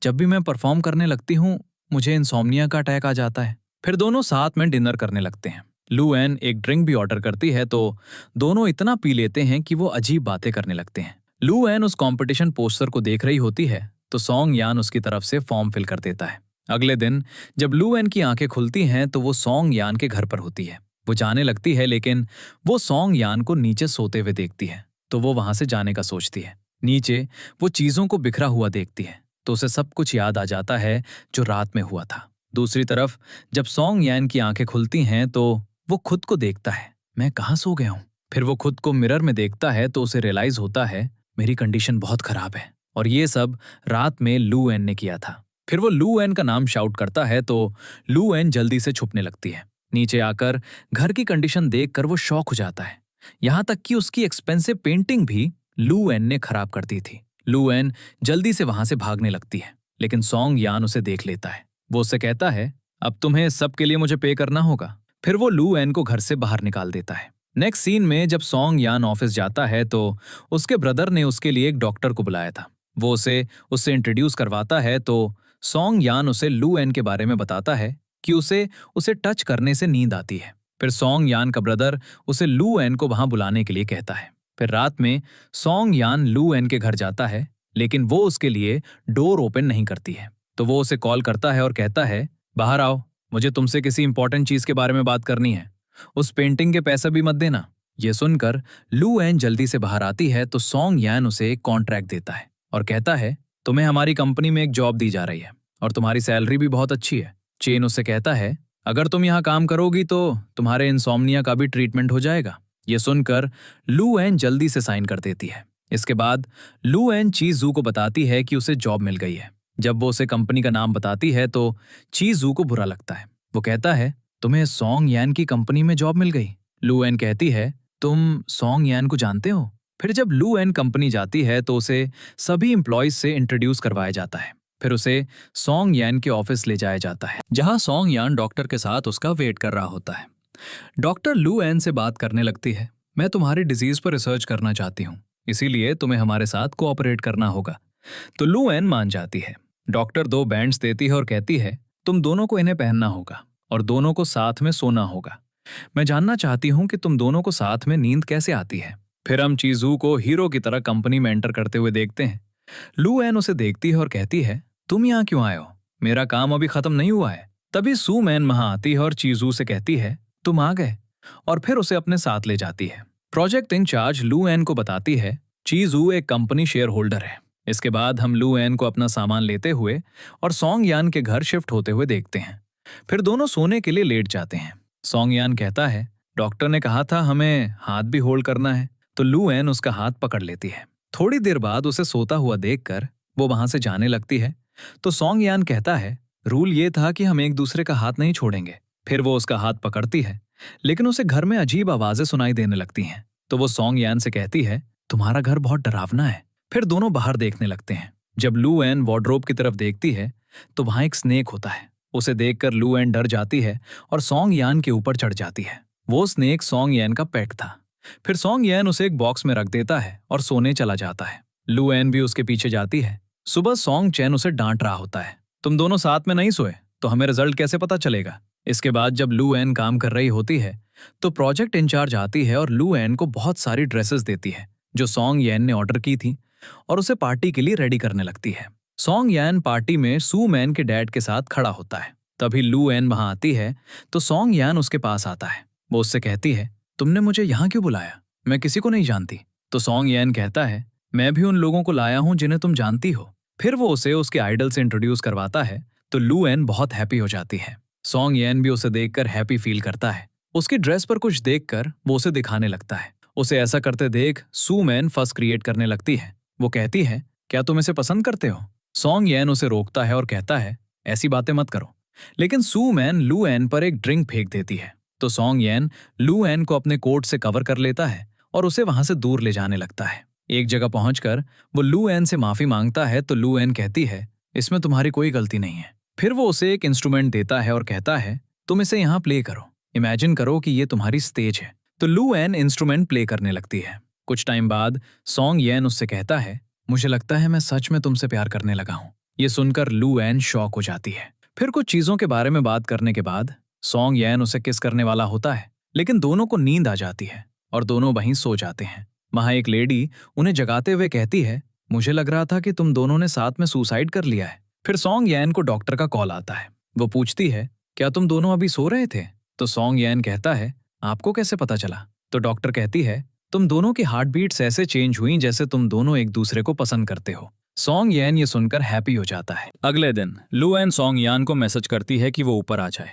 जब भी मैं परफॉर्म करने लगती हूँ मुझे इंसोम्निया का अटैक आ जाता है। फिर दोनों साथ में डिनर करने लगते हैं। लू एन एक ड्रिंक भी ऑर्डर करती है तो दोनों इतना पी लेते हैं कि वो अजीब बातें करने लगते हैं। लू एन उस कंपटीशन पोस्टर को देख रही होती है तो सॉन्ग यान उसकी तरफ से फॉर्म फिल कर देता है। अगले दिन जब लू एन की आंखें खुलती हैं तो वो सॉन्ग यान के घर पर होती है। वो जाने लगती है लेकिन वो सॉन्ग यान को नीचे सोते हुए देखती है तो वो वहां से जाने का सोचती है। नीचे वो चीजों को बिखरा हुआ देखती है तो उसे सब कुछ याद आ जाता है जो रात में हुआ था। दूसरी तरफ जब सॉन्ग यान की आंखें खुलती हैं तो वो खुद को देखता है, मैं कहाँ सो गया हूँ। फिर वो खुद को मिरर में देखता है तो उसे रियलाइज होता है मेरी कंडीशन बहुत खराब है और ये सब रात में लू एन ने किया था। फिर वो लू एन का नाम शाउट करता है तो लू एन जल्दी से छुपने लगती है। नीचे आकर घर की कंडीशन देखकर वो शॉक हो जाता है। यहाँ तक कि उसकी एक्सपेंसिव पेंटिंग भी लू एन ने खराब कर दी थी। लू एन जल्दी से वहां से भागने लगती है लेकिन सॉन्ग यान उसे देख लेता है। वो उससे कहता है, अब तुम्हें सब के लिए मुझे पे करना होगा। फिर वो लू एन को घर से बाहर निकाल देता है। नेक्स्ट सीन में जब सॉन्ग यान ऑफिस जाता है तो उसके ब्रदर ने उसके लिए एक डॉक्टर को बुलाया था। वो उससे इंट्रोड्यूस करवाता है तो सॉन्ग यान उसे लू एन के बारे में बताता है कि उसे टच करने से नींद आती है। फिर सॉन्ग यान का ब्रदर उसे लू एन को वहां बुलाने के लिए कहता है। फिर रात में सॉन्ग यान लू एन के घर जाता है लेकिन वो उसके लिए डोर ओपन नहीं करती है। तो वो उसे कॉल करता है और कहता है, बाहर आओ, मुझे तुमसे किसी इंपॉर्टेंट चीज के बारे में बात करनी है। उस पेंटिंग के पैसे भी मत देना। ये सुनकर लू एन जल्दी से बाहर आती है तो सॉन्ग यान उसे एक कॉन्ट्रैक्ट देता है और कहता है, तुम्हें हमारी कंपनी में एक जॉब दी जा रही है और तुम्हारी सैलरी भी बहुत अच्छी है। चेन उससे कहता है, अगर तुम यहाँ काम करोगी तो तुम्हारे इंसोम्निया का भी ट्रीटमेंट हो जाएगा। ये सुनकर लू एन जल्दी से साइन कर देती है। इसके बाद लू एन चीजू को बताती है कि उसे जॉब मिल गई है। जब वो उसे कंपनी का नाम बताती है तो चीजू को बुरा लगता है। वो कहता है, तुम्हें सॉन्ग यान की कंपनी में जॉब मिल गई। लू एन कहती है, तुम सॉन्ग यान को जानते हो? फिर जब लू एन कंपनी जाती है तो उसे सभी एम्प्लॉयज से इंट्रोड्यूस करवाया जाता है। फिर उसे सॉन्ग यान के ऑफिस ले जाया जाता है जहां सॉन्ग यान डॉक्टर के साथ उसका वेट कर रहा होता है। डॉक्टर लू एन से बात करने लगती है, मैं तुम्हारी डिजीज पर रिसर्च करना चाहती हूँ, इसीलिए तुम्हें हमारे साथ कोऑपरेट करना होगा। तो लू एन मान जाती है। डॉक्टर 2 बैंड्स देती है और कहती है, तुम दोनों को इन्हें पहनना होगा और दोनों को साथ में सोना होगा। मैं जानना चाहती हूँ कि तुम दोनों को साथ में नींद कैसे आती है। फिर हम चीजू को हीरो की तरह कंपनी में एंटर करते हुए देखते हैं। लू एन उसे देखती है और कहती है, तुम यहाँ क्यों आए हो? मेरा काम अभी खत्म नहीं हुआ है। तभी सू मैन वहां आती है और चीजू से कहती है, तुम आ गए, और फिर उसे अपने साथ ले जाती है। प्रोजेक्ट इंचार्ज लू एन को बताती है, चीजू एक कंपनी शेयर होल्डर है। इसके बाद हम लू एन को अपना सामान लेते हुए और सॉन्ग यान के घर शिफ्ट होते हुए देखते हैं। फिर दोनों सोने के लिए लेट जाते हैं। सॉन्ग यान कहता है, डॉक्टर ने कहा था हमें हाथ भी होल्ड करना है। तो लू एन उसका हाथ पकड़ लेती है। थोड़ी देर बाद उसे सोता हुआ देखकर वो वहां से जाने लगती है। तो सॉन्ग यान कहता है, रूल ये था कि हम एक दूसरे का हाथ नहीं छोड़ेंगे। फिर वो उसका हाथ पकड़ती है लेकिन उसे घर में अजीब आवाजें सुनाई देने लगती हैं। तो वो सॉन्ग यान से कहती है, तुम्हारा घर बहुत डरावना है। फिर दोनों बाहर देखने लगते हैं। जब लू एन वार्डरोब की तरफ देखती है तो वहां एक स्नेक होता है। उसे देखकर लू एन डर जाती है और सॉन्ग यान के ऊपर चढ़ जाती है। वो स्नेक सॉन्ग यान का पेट था। फिर सॉन्ग यान उसे एक बॉक्स में रख देता है और सोने चला जाता है। लू एन भी उसके पीछे जाती है। सुबह सॉन्ग चैन उसे डांट रहा होता है, तुम दोनों साथ में नहीं सोए तो हमें रिजल्ट कैसे पता चलेगा। इसके बाद जब लू एन काम कर रही होती है तो प्रोजेक्ट इंचार्ज आती है और लू एन को बहुत सारी ड्रेसेस देती है जो सॉन्ग यान ने ऑर्डर की थी और उसे पार्टी के लिए रेडी करने लगती है। सॉन्ग यान पार्टी में सू मैन के डैड के साथ खड़ा होता है। तभी लू एन वहां आती है तो सॉन्ग यान उसके पास आता है। वो उससे कहती है, तुमने मुझे यहाँ क्यों बुलाया? मैं किसी को नहीं जानती। तो सॉन्ग यान कहता है, मैं भी उन लोगों को लाया हूं जिन्हें तुम जानती हो। फिर वो उसे उसके आइडल से इंट्रोड्यूस करवाता है तो लू एन बहुत हैप्पी हो जाती है। सॉन्ग यान भी उसे देखकर हैप्पी फील करता है। उसकी ड्रेस पर कुछ देखकर वो उसे दिखाने लगता है। उसे ऐसा करते देख सू मैन फर्स्ट क्रिएट करने लगती है। वो कहती है, क्या तुम इसे पसंद करते हो? सॉन्ग यान उसे रोकता है और कहता है, ऐसी बातें मत करो। लेकिन सू मैन लू एन पर एक ड्रिंक फेंक देती है। तो सॉन्ग यान लू एन को अपने कोट से कवर कर लेता है और उसे वहां से दूर ले जाने लगता है। एक जगह पहुंचकर वो लू एन से माफी मांगता है तो लू एन कहती है, इसमें तुम्हारी कोई गलती नहीं है। फिर वो उसे एक इंस्ट्रूमेंट देता है और कहता है, तुम इसे यहाँ प्ले करो, इमेजिन करो कि ये तुम्हारी स्टेज है। तो लू एन इंस्ट्रूमेंट प्ले करने लगती है। कुछ टाइम बाद सॉन्ग येन उससे कहता है, मुझे लगता है मैं सच में तुमसे प्यार करने लगा हूँ। ये सुनकर लू एन शॉक हो जाती है। फिर कुछ चीजों के बारे में बात करने के बाद सॉन्ग येन उसे किस करने वाला होता है, लेकिन दोनों को नींद आ जाती है और दोनों वहीं सो जाते हैं। वहां एक लेडी उन्हें जगाते हुए कहती है, मुझे लग रहा था कि तुम दोनों ने साथ में सुसाइड कर लिया है। फिर सॉन्ग येन को डॉक्टर का कॉल आता है। वो पूछती है, क्या तुम दोनों अभी सो रहे थे? तो सॉन्ग येन कहता है, आपको कैसे पता चला? तो डॉक्टर कहती है, तुम दोनों की हार्ट बीट्स ऐसे चेंज हुई जैसे तुम दोनों एक दूसरे को पसंद करते हो। सॉन्ग येन ये सुनकर हैप्पी हो जाता है। अगले दिन लू एन सॉन्ग यान को मैसेज करती है कि वो ऊपर आ जाए,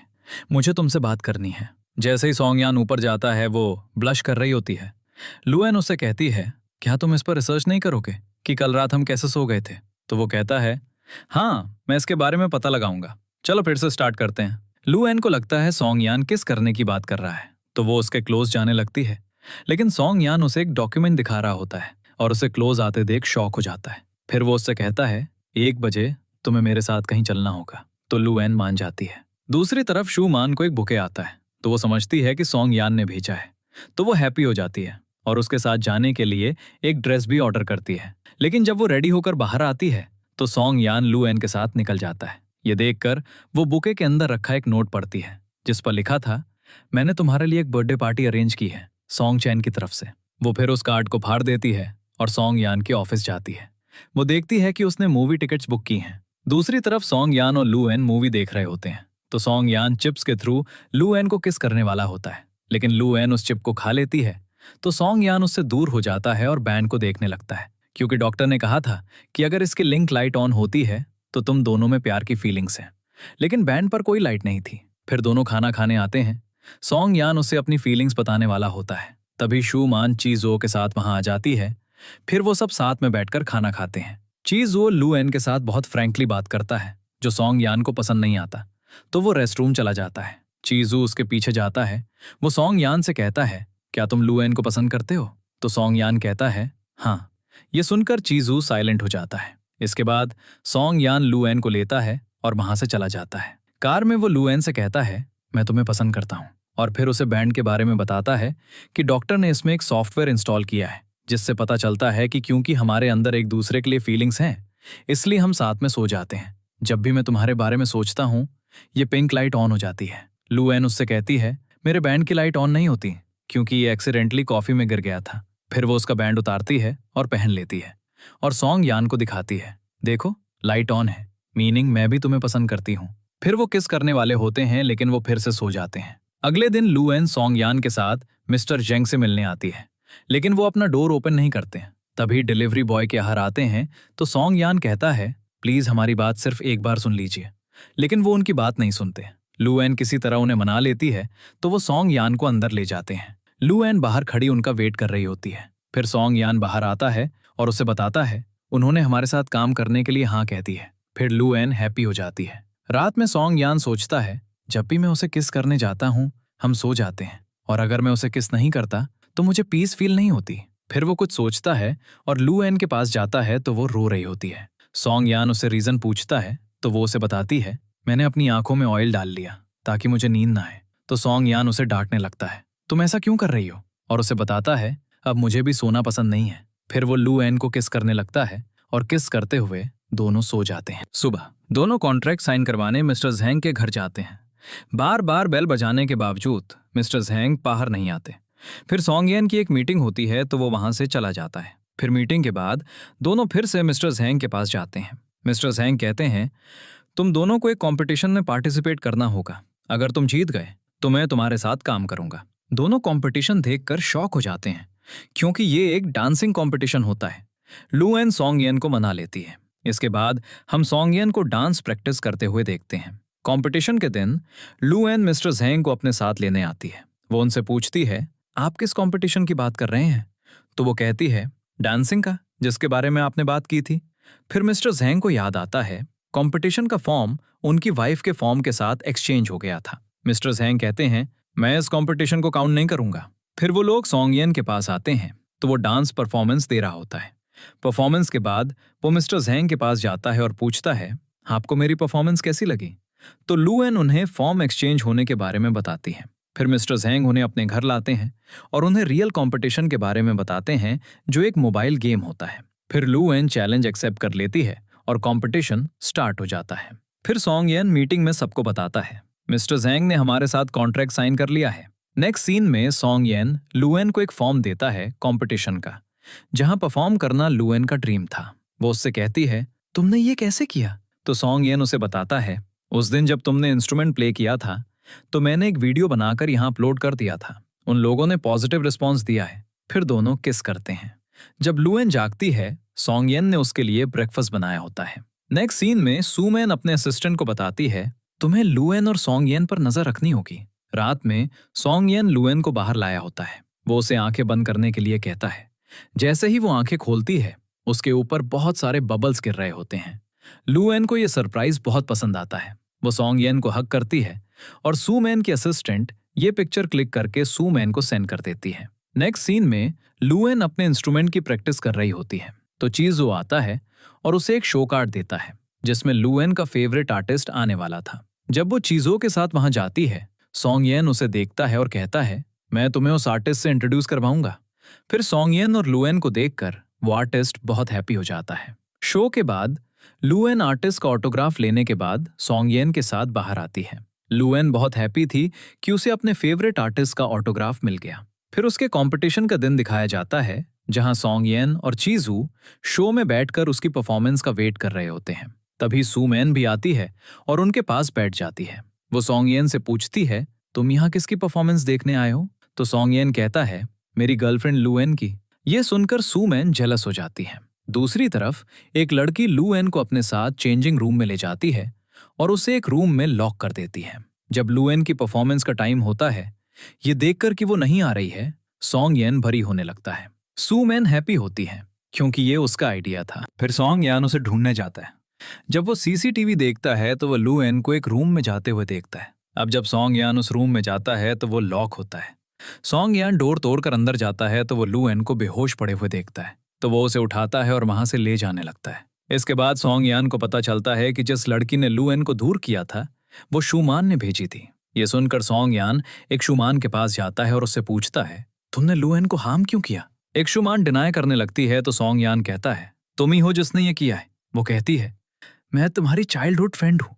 मुझे तुमसे बात करनी है। जैसे ही सॉन्ग यान ऊपर जाता है वो ब्लश कर रही होती है। लू एन उससे कहती है, क्या तुम इस पर रिसर्च नहीं करोगे कि कल रात हम कैसे सो गए थे? तो वो कहता है, हाँ मैं इसके बारे में पता लगाऊंगा, चलो फिर से स्टार्ट करते हैं। लू एन को लगता है सॉन्ग यान किस करने की बात कर रहा है, तो वो उसके क्लोज जाने लगती है, लेकिन सॉन्ग यान उसे एक डॉक्यूमेंट दिखा रहा होता है और उसे क्लोज आते देख शॉक हो जाता है। फिर वो उससे कहता है, 1 बजे तुम्हें मेरे साथ कहीं चलना होगा। तो लू एन मान जाती है। दूसरी तरफ शू मान को एक बुके आता है, तो वो समझती है कि सॉन्ग यान ने भेजा है, तो वो हैप्पी हो जाती है और उसके साथ जाने के लिए एक ड्रेस भी ऑर्डर करती है। लेकिन जब वो रेडी होकर बाहर आती है तो सॉन्ग यान लू एन के साथ निकल जाता है। ये देखकर वो बुके के अंदर रखा एक नोट पढ़ती है जिस पर लिखा था, मैंने तुम्हारे लिए एक बर्थडे पार्टी अरेंज की है सॉन्ग चैन की तरफ से। वो फिर उस कार्ड को फाड़ देती है और सॉन्ग यान के ऑफिस जाती है। वो देखती है कि उसने मूवी टिकट्स बुक की हैं। दूसरी तरफ सॉन्ग यान और लू एन मूवी देख रहे होते हैं, तो सॉन्ग यान चिप्स के थ्रू लू एन को किस करने वाला होता है, लेकिन लू एन उस चिप को खा लेती है। तो सॉन्ग यान उससे दूर हो जाता है और बैंड को देखने लगता है, क्योंकि डॉक्टर ने कहा था कि अगर इसकी लिंक लाइट ऑन होती है तो तुम दोनों में प्यार की फीलिंग्स हैं। लेकिन बैंड पर कोई लाइट नहीं थी। फिर दोनों खाना खाने आते हैं। सॉन्ग यान उसे अपनी फीलिंग्स बताने वाला होता है। तभी शू मान चीजो के साथ वहां आ जाती है। फिर वो सब साथ में बैठकर खाना खाते हैं। चीजो लू एन के साथ बहुत फ्रैंकली बात करता है, जो सॉन्ग यान को पसंद नहीं आता, तो वो रेस्टरूम चला जाता है। चीजू उसके पीछे जाता है। वो सॉन्ग यान से कहता है, क्या तुम लू एन को पसंद करते हो? तो सॉन्ग यान कहता है, हाँ। ये सुनकर चीजू साइलेंट हो जाता है। इसके बाद सॉन्ग यान लू एन को लेता है और वहां से चला जाता है। कार में वो लू एन से कहता है, मैं तुम्हें पसंद करता हूँ, और फिर उसे बैंड के बारे में बताता है कि डॉक्टर ने इसमें एक सॉफ्टवेयर इंस्टॉल किया है जिससे पता चलता है कि क्योंकि हमारे अंदर एक दूसरे के लिए फीलिंग्स हैं, इसलिए हम साथ में सो जाते हैं। जब भी मैं तुम्हारे बारे में सोचता हूँ ये पिंक लाइट ऑन हो जाती है। लू एन उससे कहती है, मेरे बैंड की लाइट ऑन नहीं होती क्योंकि ये एक्सीडेंटली कॉफी में गिर गया था। फिर वो उसका बैंड उतारती है और पहन लेती है और सॉन्ग यान को दिखाती है, देखो लाइट ऑन है, मीनिंग मैं भी तुम्हें पसंद करती हूँ। फिर वो किस करने वाले होते हैं, लेकिन वो फिर से सो जाते हैं। अगले दिन लू एन सॉन्ग यान के साथ मिस्टर जेंग से मिलने आती है, लेकिन वो अपना डोर ओपन नहीं करते। तभी डिलीवरी बॉय के यहाँ आते हैं, तो सॉन्ग यान कहता है, प्लीज हमारी बात सिर्फ एक बार सुन लीजिए, लेकिन वो उनकी बात नहीं सुनते। लू एन किसी तरह उन्हें मना लेती है, तो वो सॉन्ग यान को अंदर ले जाते हैं। लू एन बाहर खड़ी उनका वेट कर रही होती है। फिर सॉन्ग यान बाहर आता है और उसे बताता है, उन्होंने हमारे साथ काम करने के लिए हाँ कहती है। फिर लू एन हैप्पी हो जाती है। रात में सॉन्ग यान सोचता है, जब भी मैं उसे किस करने जाता हूँ हम सो जाते हैं, और अगर मैं उसे किस नहीं करता तो मुझे पीस फील नहीं होती। फिर वो कुछ सोचता है और लू एन के पास जाता है तो वो रो रही होती है। सॉन्ग यान उससे रीजन पूछता है तो वो उसे बताती है, मैंने अपनी आंखों में ऑयल डाल लिया ताकि मुझे नींद ना आए। तो सॉन्ग यान उसे डांटने लगता है, तुम ऐसा क्यों कर रही हो, और उसे बताता है, अब मुझे भी सोना पसंद नहीं है। फिर वो लू एन को किस करने लगता है और किस करते हुए दोनों सो जाते हैं। सुबह दोनों कॉन्ट्रैक्ट साइन करवाने मिस्टर ज़ैंग के घर जाते हैं। बार बार बेल बजाने के बावजूद मिस्टर ज़ैंग बाहर नहीं आते। फिर सॉन्ग यान की एक मीटिंग होती है तो वो वहां से चला जाता है। फिर मीटिंग के बाद दोनों फिर से मिस्टर ज़ैंग के पास जाते हैं। मिस्टर ज़ैंग कहते हैं, तुम दोनों को एक कंपटीशन में पार्टिसिपेट करना होगा, अगर तुम जीत गए तो मैं तुम्हारे साथ काम करूंगा। दोनों कंपटीशन देखकर शॉक हो जाते हैं क्योंकि ये एक डांसिंग कंपटीशन होता है। लू एन सॉन्ग यान को मना लेती है। इसके बाद हम सॉन्ग यान को डांस प्रैक्टिस करते हुए देखते हैं। कंपटीशन के दिन लू एन मिस्टर ज़ैंग को अपने साथ लेने आती है। वो उनसे पूछती है, आप किस कंपटीशन की बात कर रहे हैं? तो वो कहती है, डांसिंग का, जिसके बारे में आपने बात की थी। फिर मिस्टर ज़ैंग को याद आता है कंपटीशन का फॉर्म उनकी वाइफ के फॉर्म के साथ एक्सचेंज हो गया था। मिस्टर ज़ैंग कहते हैं, मैं इस कंपटीशन को काउंट नहीं करूंगा। फिर वो लोग सॉन्ग यान के पास आते हैं तो वो डांस परफॉर्मेंस दे रहा होता है। परफॉर्मेंस के बाद वो मिस्टर ज़ैंग के पास जाता है और पूछता है, आपको मेरी परफॉर्मेंस कैसी लगी? तो लू एन उन्हें फॉर्म एक्सचेंज होने के बारे में बताती है। फिर मिस्टर ज़ैंग उन्हें अपने घर लाते हैं और उन्हें रियल कंपटीशन के बारे में बताते हैं, जो एक मोबाइल गेम होता है। फिर लू एन चैलेंज एक्सेप्ट कर लेती है और कंपटीशन स्टार्ट हो जाता है। फिर सॉन्ग येन मीटिंग में सबको बताता है, मिस्टर ज़ैंग ने हमारे साथ कॉन्ट्रैक्ट साइन कर लिया है। नेक्स्ट सीन में सॉन्ग येन लू एन को एक फॉर्म देता है कंपटीशन का, जहां परफॉर्म करना लू एन का ड्रीम था। वो उससे कहती है, तुमने ये कैसे किया? तो सॉन्ग येन उसे बताता है, उस दिन जब तुमने इंस्ट्रूमेंट प्ले किया था तो मैंने एक वीडियो बनाकर यहाँ अपलोड कर दिया था। उन लोगों ने पॉजिटिव रिस्पॉन्स दिया है। फिर दोनों किस करते हैं। जब लू एन जागती है, सॉन्ग येन ने उसके लिए ब्रेकफास्ट बनाया होता है। नेक्स्ट सीन में सू मैन अपने असिस्टेंट को बताती है, तुम्हें लू एन और सॉन्ग येन पर नजर रखनी होगी। रात में सॉन्ग येन लू एन को बाहर लाया होता है। वो उसे आंखें बंद करने के लिए कहता है। जैसे ही वो आंखें खोलती है, उसके ऊपर बहुत सारे बबल्स गिर रहे होते हैं। लू एन को यह सरप्राइज बहुत पसंद आता है। वो सॉन्ग येन को हक करती है और सू मैन की असिस्टेंट ये पिक्चर क्लिक करके सू मैन को सेंड कर देती है। नेक्स्ट सीन में लू एन अपने इंस्ट्रूमेंट की प्रैक्टिस कर रही होती है, तो चीजो आता है और उसे एक शो कार्ड देता है जिसमें लू एन का फेवरेट आर्टिस्ट आने वाला था। जब वो चीजो के साथ वहां जाती है, सॉन्ग येन उसे देखता है और कहता है, मैं तुम्हें उस आर्टिस्ट से इंट्रोड्यूस करवाऊंगा। फिर सॉन्ग येन और लू एन को देखकर वो आर्टिस्ट बहुत हैप्पी हो जाता है। शो के बाद लू एन आर्टिस्ट का ऑटोग्राफ लेने के बाद सॉन्ग येन के साथ बाहर आती है। लू एन बहुत हैप्पी थी कि उसे अपने फेवरेट आर्टिस्ट का ऑटोग्राफ मिल गया। फिर उसके कंपटीशन का दिन दिखाया जाता है, जहां सॉन्ग येन और चीजू शो में बैठकर उसकी परफॉर्मेंस का वेट कर रहे होते हैं। तभी सू मैन भी आती है और उनके पास बैठ जाती है। वो सॉन्ग येन से पूछती है, तुम यहाँ किसकी परफॉर्मेंस देखने आए हो? तो सॉन्ग येन कहता है, मेरी गर्लफ्रेंड लू एन की। ये सुनकर सू मैन जेलस हो जाती है। दूसरी तरफ एक लड़की लू एन को अपने साथ चेंजिंग रूम में ले जाती है और उसे एक रूम में लॉक कर देती है। जब लू एन की परफॉर्मेंस का टाइम होता है, ये देखकर कि वो नहीं आ रही है, सॉन्ग येन भरी होने लगता है। सू मैन हैप्पी होती है क्योंकि ये उसका आइडिया था। फिर सॉन्ग यान उसे ढूंढने जाता है। जब वो सीसीटीवी देखता है तो वो लू एन को एक रूम में जाते हुए देखता है। अब जब सॉन्ग यान उस रूम में जाता है तो वो लॉक होता है। सॉन्ग यान डोर तोड़कर अंदर जाता है तो वो लू एन को बेहोश पड़े हुए देखता है, तो वो उसे उठाता है और वहां से ले जाने लगता है। इसके बाद सॉन्ग यान को पता चलता है कि जिस लड़की ने लू एन को दूर किया था वो शूमान ने भेजी थी। ये सुनकर सॉन्ग यान एक शूमान के पास जाता है और उससे पूछता है, तुमने लू एन को हार्म क्यों किया? एक शूमान डिनाई करने लगती है तो सॉन्ग यान कहता है, तुम ही हो जिसने ये किया है। वो कहती है, मैं तुम्हारी चाइल्डहुड फ्रेंड हूं,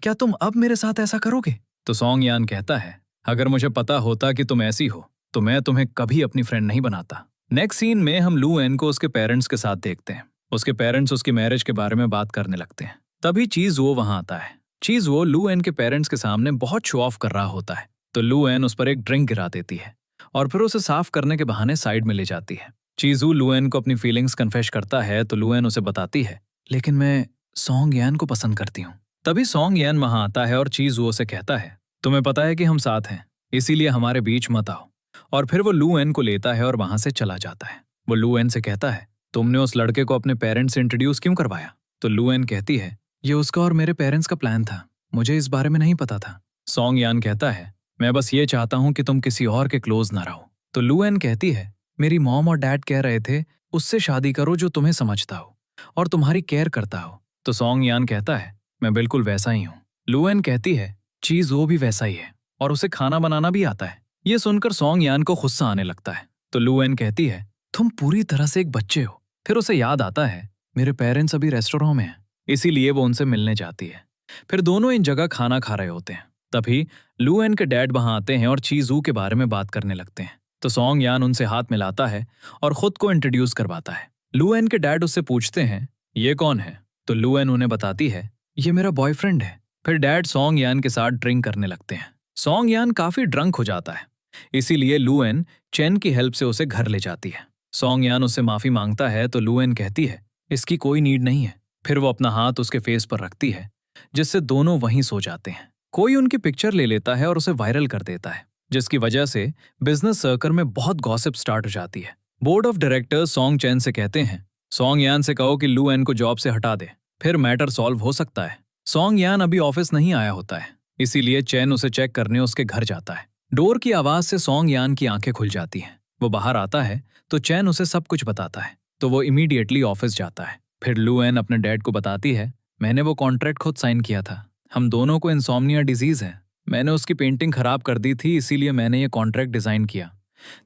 क्या तुम अब मेरे साथ ऐसा करोगे? तो सॉन्ग यान कहता है, अगर मुझे पता होता कि तुम ऐसी हो तो मैं तुम्हें कभी अपनी फ्रेंड नहीं बनाता। नेक्स्ट सीन में हम लू एन को उसके पेरेंट्स के साथ देखते हैं। उसके पेरेंट्स उसकी मैरिज के बारे में बात करने लगते हैं। तभी चीज वो वहां आता है। चीज वो लू एन के पेरेंट्स के सामने बहुत शो ऑफ कर रहा होता है, तो लू एन उस पर एक ड्रिंक गिरा देती है और फिर उसे साफ करने के बहाने साइड में ले जाती है। चीजू लू एन को अपनी फीलिंग्स कन्फेस करता है तो लू एन उसे बताती है, लेकिन मैं सॉन्ग यान को पसंद करती हूँ। तभी सॉन्ग यान वहां आता है और चीजू उसे कहता है, तुम्हें पता है कि हम साथ हैं, इसीलिए हमारे बीच मत आओ। और फिर वो लू एन को लेता है और वहां से चला जाता है। वो लू एन से कहता है, तुमने उस लड़के को अपने पेरेंट्स से इंट्रोड्यूस क्यों करवाया? तो लू एन कहती है, ये उसका और मेरे पेरेंट्स का प्लान था, मुझे इस बारे में नहीं पता था। सॉन्ग यान कहता है, मैं बस ये चाहता हूं कि तुम किसी और के क्लोज ना रहो। तो लू एन कहती है, मेरी मॉम और डैड कह रहे थे उससे शादी करो जो तुम्हें समझता हो और तुम्हारी केयर करता हो। तो सॉन्ग यान कहता है, मैं बिल्कुल वैसा ही हूँ। लू एन कहती है, चीज वो भी वैसा ही है और उसे खाना बनाना भी आता है। ये सुनकर सॉन्ग यान को गुस्सा आने लगता है। तो लू एन कहती है, तुम पूरी तरह से एक बच्चे हो। फिर उसे याद आता है, मेरे पेरेंट्स अभी रेस्टोरेंट में हैं, इसीलिए वो उनसे मिलने जाती है। फिर दोनों इन जगह खाना खा रहे होते हैं। तभी लू एन के डैड वहां आते हैं और चीजू के बारे में बात करने लगते हैं। तो सॉन्ग यान उनसे हाथ मिलाता है और खुद को इंट्रोड्यूस करवाता है। लू एन के डैड उससे पूछते हैं, ये कौन है? तो लू एन उन्हें बताती है, ये मेरा बॉयफ्रेंड है। फिर डैड सॉन्ग यान के साथ ड्रिंक करने लगते हैं। सॉन्ग यान काफी ड्रंक हो जाता है, इसीलिए लू एन चेन की हेल्प से उसे घर ले जाती है। सॉन्ग यान उससे माफी मांगता है तो लू एन कहती है, इसकी कोई नीड नहीं है। फिर वो अपना हाथ उसके फेस पर रखती है, जिससे दोनों वहीं सो जाते हैं। कोई उनकी पिक्चर ले लेता है और उसे वायरल कर देता है, जिसकी वजह से बिजनेस सर्कल में बहुत गॉसिप स्टार्ट हो जाती है। Board of directors song chain से कहते हैं, सॉन्ग यान से कहो कि लू एन को जॉब से हटा दे, फिर मैटर सॉल्व हो सकता है। सॉन्ग यान अभी ऑफिस नहीं आया होता है, इसीलिए चैन उसे चेक करने उसके घर जाता है। डोर की आवाज से सॉन्ग यान की आंखें खुल जाती हैं। वो बाहर आता है तो चैन उसे सब कुछ बताता है, तो वो इमीडिएटली ऑफिस जाता है। फिर लू एन अपने डैड को बताती है, मैंने वो कॉन्ट्रैक्ट खुद साइन किया था, हम दोनों को इंसोम्निया डिजीज है, मैंने उसकी पेंटिंग खराब कर दी थी, इसीलिए मैंने ये कॉन्ट्रैक्ट डिजाइन किया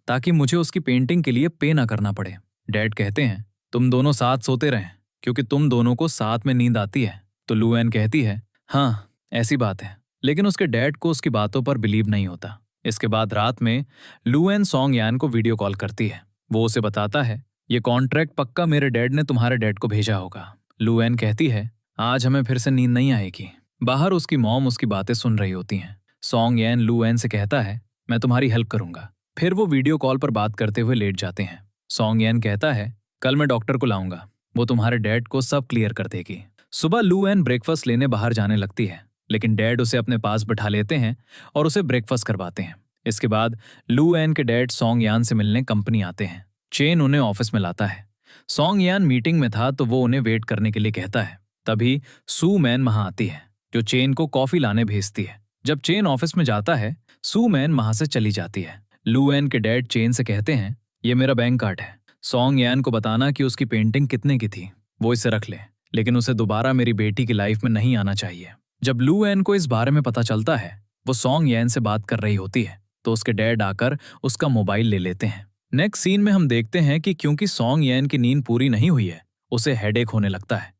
ताकि मुझे उसकी पेंटिंग के लिए पे ना करना पड़े। डैड कहते हैं, तुम दोनों साथ सोते रहें क्योंकि तुम दोनों को साथ में नींद आती है। तो लू एन कहती है, हाँ ऐसी बात है, लेकिन उसके डैड को उसकी बातों पर बिलीव नहीं होता। इसके बाद रात में लू एन सॉन्ग यान को वीडियो कॉल करती है। वो उसे बताता है, ये कॉन्ट्रैक्ट पक्का मेरे डैड ने तुम्हारे डैड को भेजा होगा। लू एन कहती है, आज हमें फिर से नींद नहीं आएगी। बाहर उसकी मॉम उसकी बातें सुन रही होती हैं। सॉन्ग यान लू एन से कहता है, मैं तुम्हारी हेल्प करूंगा। फिर वो वीडियो कॉल पर बात करते हुए लेट जाते हैं। सॉन्ग यान कहता है, कल मैं डॉक्टर को लाऊंगा, वो तुम्हारे डैड को सब क्लियर कर देगी। सुबह लू एन ब्रेकफास्ट लेने बाहर जाने लगती है, लेकिन डैड उसे अपने पास बिठा लेते हैं और उसे ब्रेकफास्ट करवाते हैं। इसके बाद लू एन के डैड सॉन्ग यान से मिलने कंपनी आते हैं। चेन उन्हें ऑफिस में लाता है। सॉन्ग यान मीटिंग में था तो वो उन्हें वेट करने के लिए कहता है। तभी सू मैन वहां आती है जो चेन को कॉफी लाने भेजती है। जब चेन ऑफिस में जाता है, सू मैन वहां से चली जाती है। लू एन के डैड चेन से कहते हैं, ये मेरा बैंक कार्ड है, सॉन्ग यान को बताना कि उसकी पेंटिंग कितने की थी, वो इसे रख ले, लेकिन उसे दोबारा मेरी बेटी की लाइफ में नहीं आना चाहिए। जब लू एन को इस बारे में पता चलता है, वो सॉन्ग यान से बात कर रही होती है, तो उसके डैड आकर उसका मोबाइल ले लेते हैं। नेक्स्ट सीन में हम देखते हैं कि क्योंकि सॉन्ग यान की नींद पूरी नहीं हुई है, उसे हेडेक होने लगता है,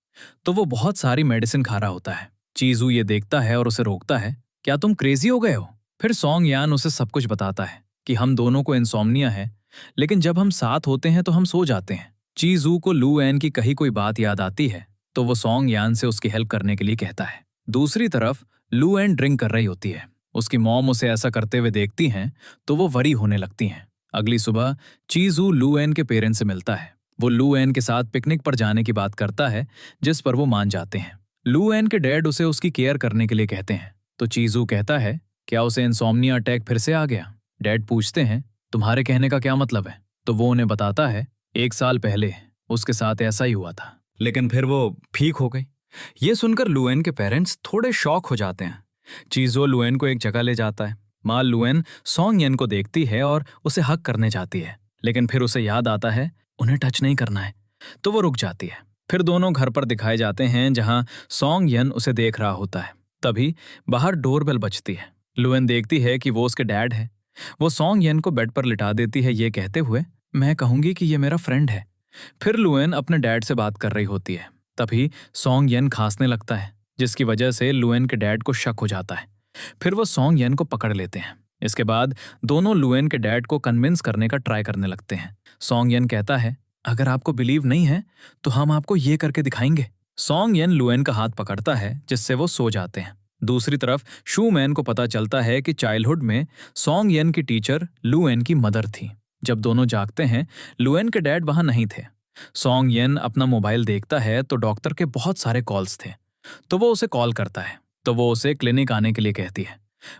तो वो बहुत सारी मेडिसिन खा रहा होता है। चीजू ये देखता है और उसे रोकता है, क्या तुम क्रेजी हो गए हो? फिर सॉन्ग यान उसे सब कुछ बताता है कि हम दोनों को इंसोम्निया है, लेकिन जब हम साथ होते हैं तो हम सो जाते हैं। चीजू को लू एन की कही कोई बात याद आती है, तो वो सॉन्ग यान से उसकी हेल्प करने के लिए कहता है। दूसरी तरफ लू एन ड्रिंक कर रही होती है। उसकी मॉम उसे ऐसा करते हुए देखती हैं तो वो वरी होने लगती हैं। अगली सुबह चीजू लू एन के पेरेंट्स से मिलता है। वो लू एन के साथ पिकनिक पर जाने की बात करता है, जिस पर वो मान जाते हैं। लू एन के डैड उसे उसकी केयर करने के लिए कहते हैं, तो चीजू कहता है, क्या उसे इंसोम्निया अटैक फिर से आ गया? डैड पूछते हैं, तुम्हारे कहने का क्या मतलब है? तो वो उन्हें बताता है, 1 साल पहले उसके साथ ऐसा ही हुआ था, लेकिन फिर वो ठीक हो गई। ये सुनकर लू एन के पेरेंट्स थोड़े शॉक हो जाते हैं। चीजो लू एन को एक जगह ले जाता है। माँ लू एन सॉन्ग यन को देखती है और उसे हक करने जाती है, लेकिन फिर उसे याद आता है उन्हें टच नहीं करना है, तो वो रुक जाती है। फिर दोनों घर पर दिखाए जाते हैं जहां सॉन्ग यन उसे देख रहा होता है। तभी बाहर डोरबेल बजती है। लू एन देखती है कि वो उसके डैड है। वो सॉन्ग यन को बेड पर लिटा देती है, ये कहते हुए, मैं कहूंगी कि ये मेरा फ्रेंड है। फिर लू एन अपने डैड से बात कर रही होती है। तभी सॉन्ग यन खांसने लगता है, जिसकी वजह से लू एन के डैड को शक हो जाता है। फिर वो सॉन्ग यन को पकड़ लेते हैं। इसके बाद दोनों लू एन के डैड को कन्विंस करने का ट्राई करने लगते हैं। सॉन्ग यन कहता है, अगर आपको बिलीव नहीं है तो हम आपको ये करके दिखाएंगे। सॉन्ग यन लू एन का हाथ पकड़ता है, जिससे वो सो जाते हैं। दूसरी तरफ शू मैन को पता चलता है कि चाइल्डहुड में सॉन्ग यन की टीचर लू एन की मदर थी। जब दोनों जागते हैं, लू एन के डैड वहां नहीं थे। सॉन्ग यन अपना मोबाइल देखता है तो डॉक्टर के बहुत सारे कॉल्स थे, तो वो उसे कॉल करता है। तो वो उसे क्लिनिक आने के लिए कहती है।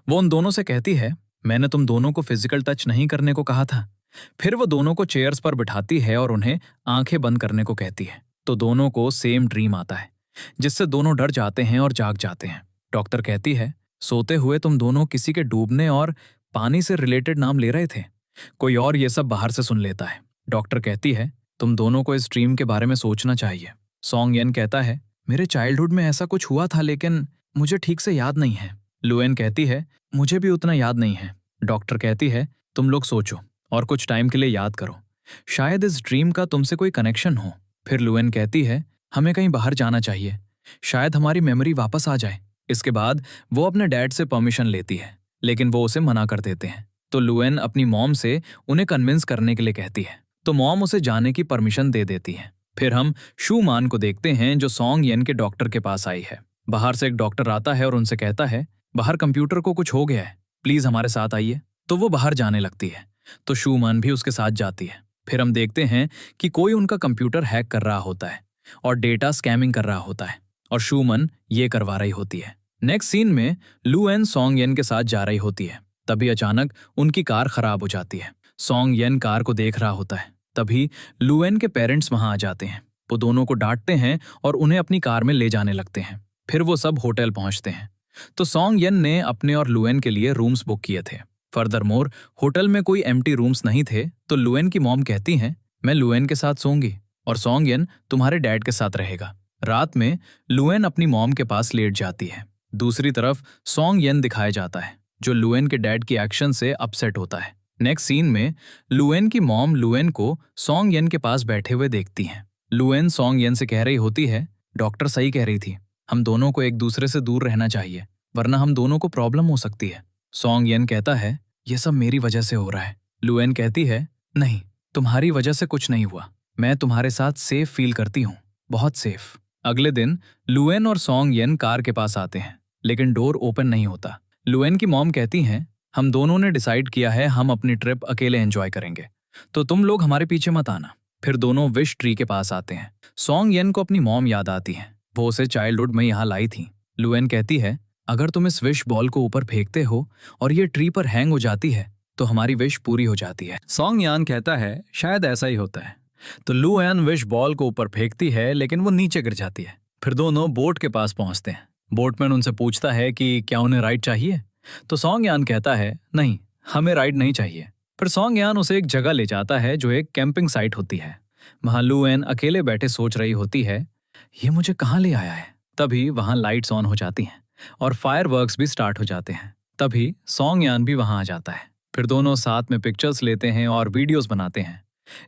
वो उन दोनों से कहती है, मैंने तुम दोनों को फिजिकल टच नहीं करने को कहा था। फिर वो दोनों को चेयर्स पर बिठाती है और उन्हें आंखें बंद करने को कहती है। तो दोनों को सेम ड्रीम आता है, जिससे दोनों डर जाते हैं और जाग जाते हैं। डॉक्टर कहती है, सोते हुए तुम दोनों किसी के डूबने और पानी से रिलेटेड नाम ले रहे थे, कोई और ये सब बाहर से सुन लेता है। डॉक्टर कहती है, तुम दोनों को इस ड्रीम के बारे में सोचना चाहिए। सॉन्ग यन कहता है, मेरे चाइल्डहुड में ऐसा कुछ हुआ था, लेकिन मुझे ठीक से याद नहीं है। लू एन कहती है, मुझे भी उतना याद नहीं है। डॉक्टर कहती है, तुम लोग सोचो और कुछ टाइम के लिए याद करो, शायद इस ड्रीम का तुमसे कोई कनेक्शन हो। फिर लू एन कहती है, हमें कहीं बाहर जाना चाहिए, शायद हमारी मेमोरी वापस आ जाए। इसके बाद वो अपने डैड से परमिशन लेती है, लेकिन वो उसे मना कर देते हैं। तो लू एन अपनी मॉम से उन्हें कन्विंस करने के लिए कहती है, तो मॉम उसे जाने की परमिशन दे देती है। फिर हम शू मान को देखते हैं जो सॉन्ग यन के डॉक्टर के पास आई है। बाहर से एक डॉक्टर आता है और उनसे कहता है, बाहर कंप्यूटर को कुछ हो गया है, प्लीज हमारे साथ आइए। तो वो बाहर जाने लगती है, तो शू मान भी उसके साथ जाती है। फिर हम देखते हैं कि कोई उनका कंप्यूटर हैक कर रहा होता है और डेटा स्कैमिंग कर रहा होता है, और शू मन ये करवा रही होती है। नेक्स्ट सीन में लू एन सॉन्ग यन के साथ जा रही होती है। तभी अचानक उनकी कार खराब हो जाती है। सॉन्ग यन कार को देख रहा होता है। तभी लू एन के पेरेंट्स वहां आ जाते हैं। वो दोनों को डांटते हैं और उन्हें अपनी कार में ले जाने लगते हैं। फिर वो सब होटल पहुंचते हैं। तो सॉन्ग यन ने अपने और लू एन के लिए रूम्स बुक किए थे। फर्दर मोर होटल में कोई एम्प्टी रूम्स नहीं थे, तो लुएन की मॉम कहती हैं, मैं लुएन के साथ सोऊंगी और सॉन्ग यन तुम्हारे डैड के साथ रहेगा। रात में लुएन अपनी मॉम के पास लेट जाती है। दूसरी तरफ सॉन्ग यन दिखाया जाता है, जो लुएन के डैड की एक्शन से अपसेट होता है। नेक्स्ट सीन में लुएन की मॉम लुएन को सॉन्ग यन के पास बैठे हुए देखती हैं। लुएन सॉन्ग यन से कह रही होती है, डॉक्टर सही कह रही थी, हम दोनों को एक दूसरे से दूर रहना चाहिए, वरना हम दोनों को प्रॉब्लम हो सकती है। सॉन्ग यन कहता है, ये सब मेरी वजह से हो रहा है। लुएन कहती है, नहीं, तुम्हारी वजह से कुछ नहीं हुआ, मैं तुम्हारे साथ सेफ फील करती हूँ, बहुत सेफ। अगले दिन लुएन और सॉन्ग यन कार के पास आते हैं, लेकिन डोर ओपन नहीं होता। लुएन की मॉम कहती हैं, हम दोनों ने डिसाइड किया है हम अपनी ट्रिप अकेले एंजॉय करेंगे, तो तुम लोग हमारे पीछे मत आना। फिर दोनों विश ट्री के पास आते हैं। सॉन्ग यन को अपनी मॉम याद आती है, वो उसे चाइल्डहुड में यहाँ लाई थी। लुएन कहती है, अगर तुम इस विश बॉल को ऊपर फेंकते हो और ये ट्री पर हैंग हो जाती है तो हमारी विश पूरी हो जाती है। सॉन्ग यान कहता है, शायद ऐसा ही होता है। तो लुएन विश बॉल को ऊपर फेंकती है, लेकिन वो नीचे गिर जाती है। फिर दोनों बोट के पास पहुंचते हैं। बोटमैन उनसे पूछता है कि क्या उन्हें राइड चाहिए, तो सॉन्ग यान कहता है, नहीं, हमें राइड नहीं चाहिए। फिर सॉन्ग यान उसे एक जगह ले जाता है जो एक कैंपिंग साइट होती है। वहां लुएन अकेले बैठे सोच रही होती है, ये मुझे कहाँ ले आया है। तभी वहां लाइट्स ऑन हो जाती हैं और फायरवर्क्स भी स्टार्ट हो जाते हैं। तभी सॉन्ग यान भी वहां आ जाता है। फिर दोनों साथ में पिक्चर्स लेते हैं और वीडियोस बनाते हैं।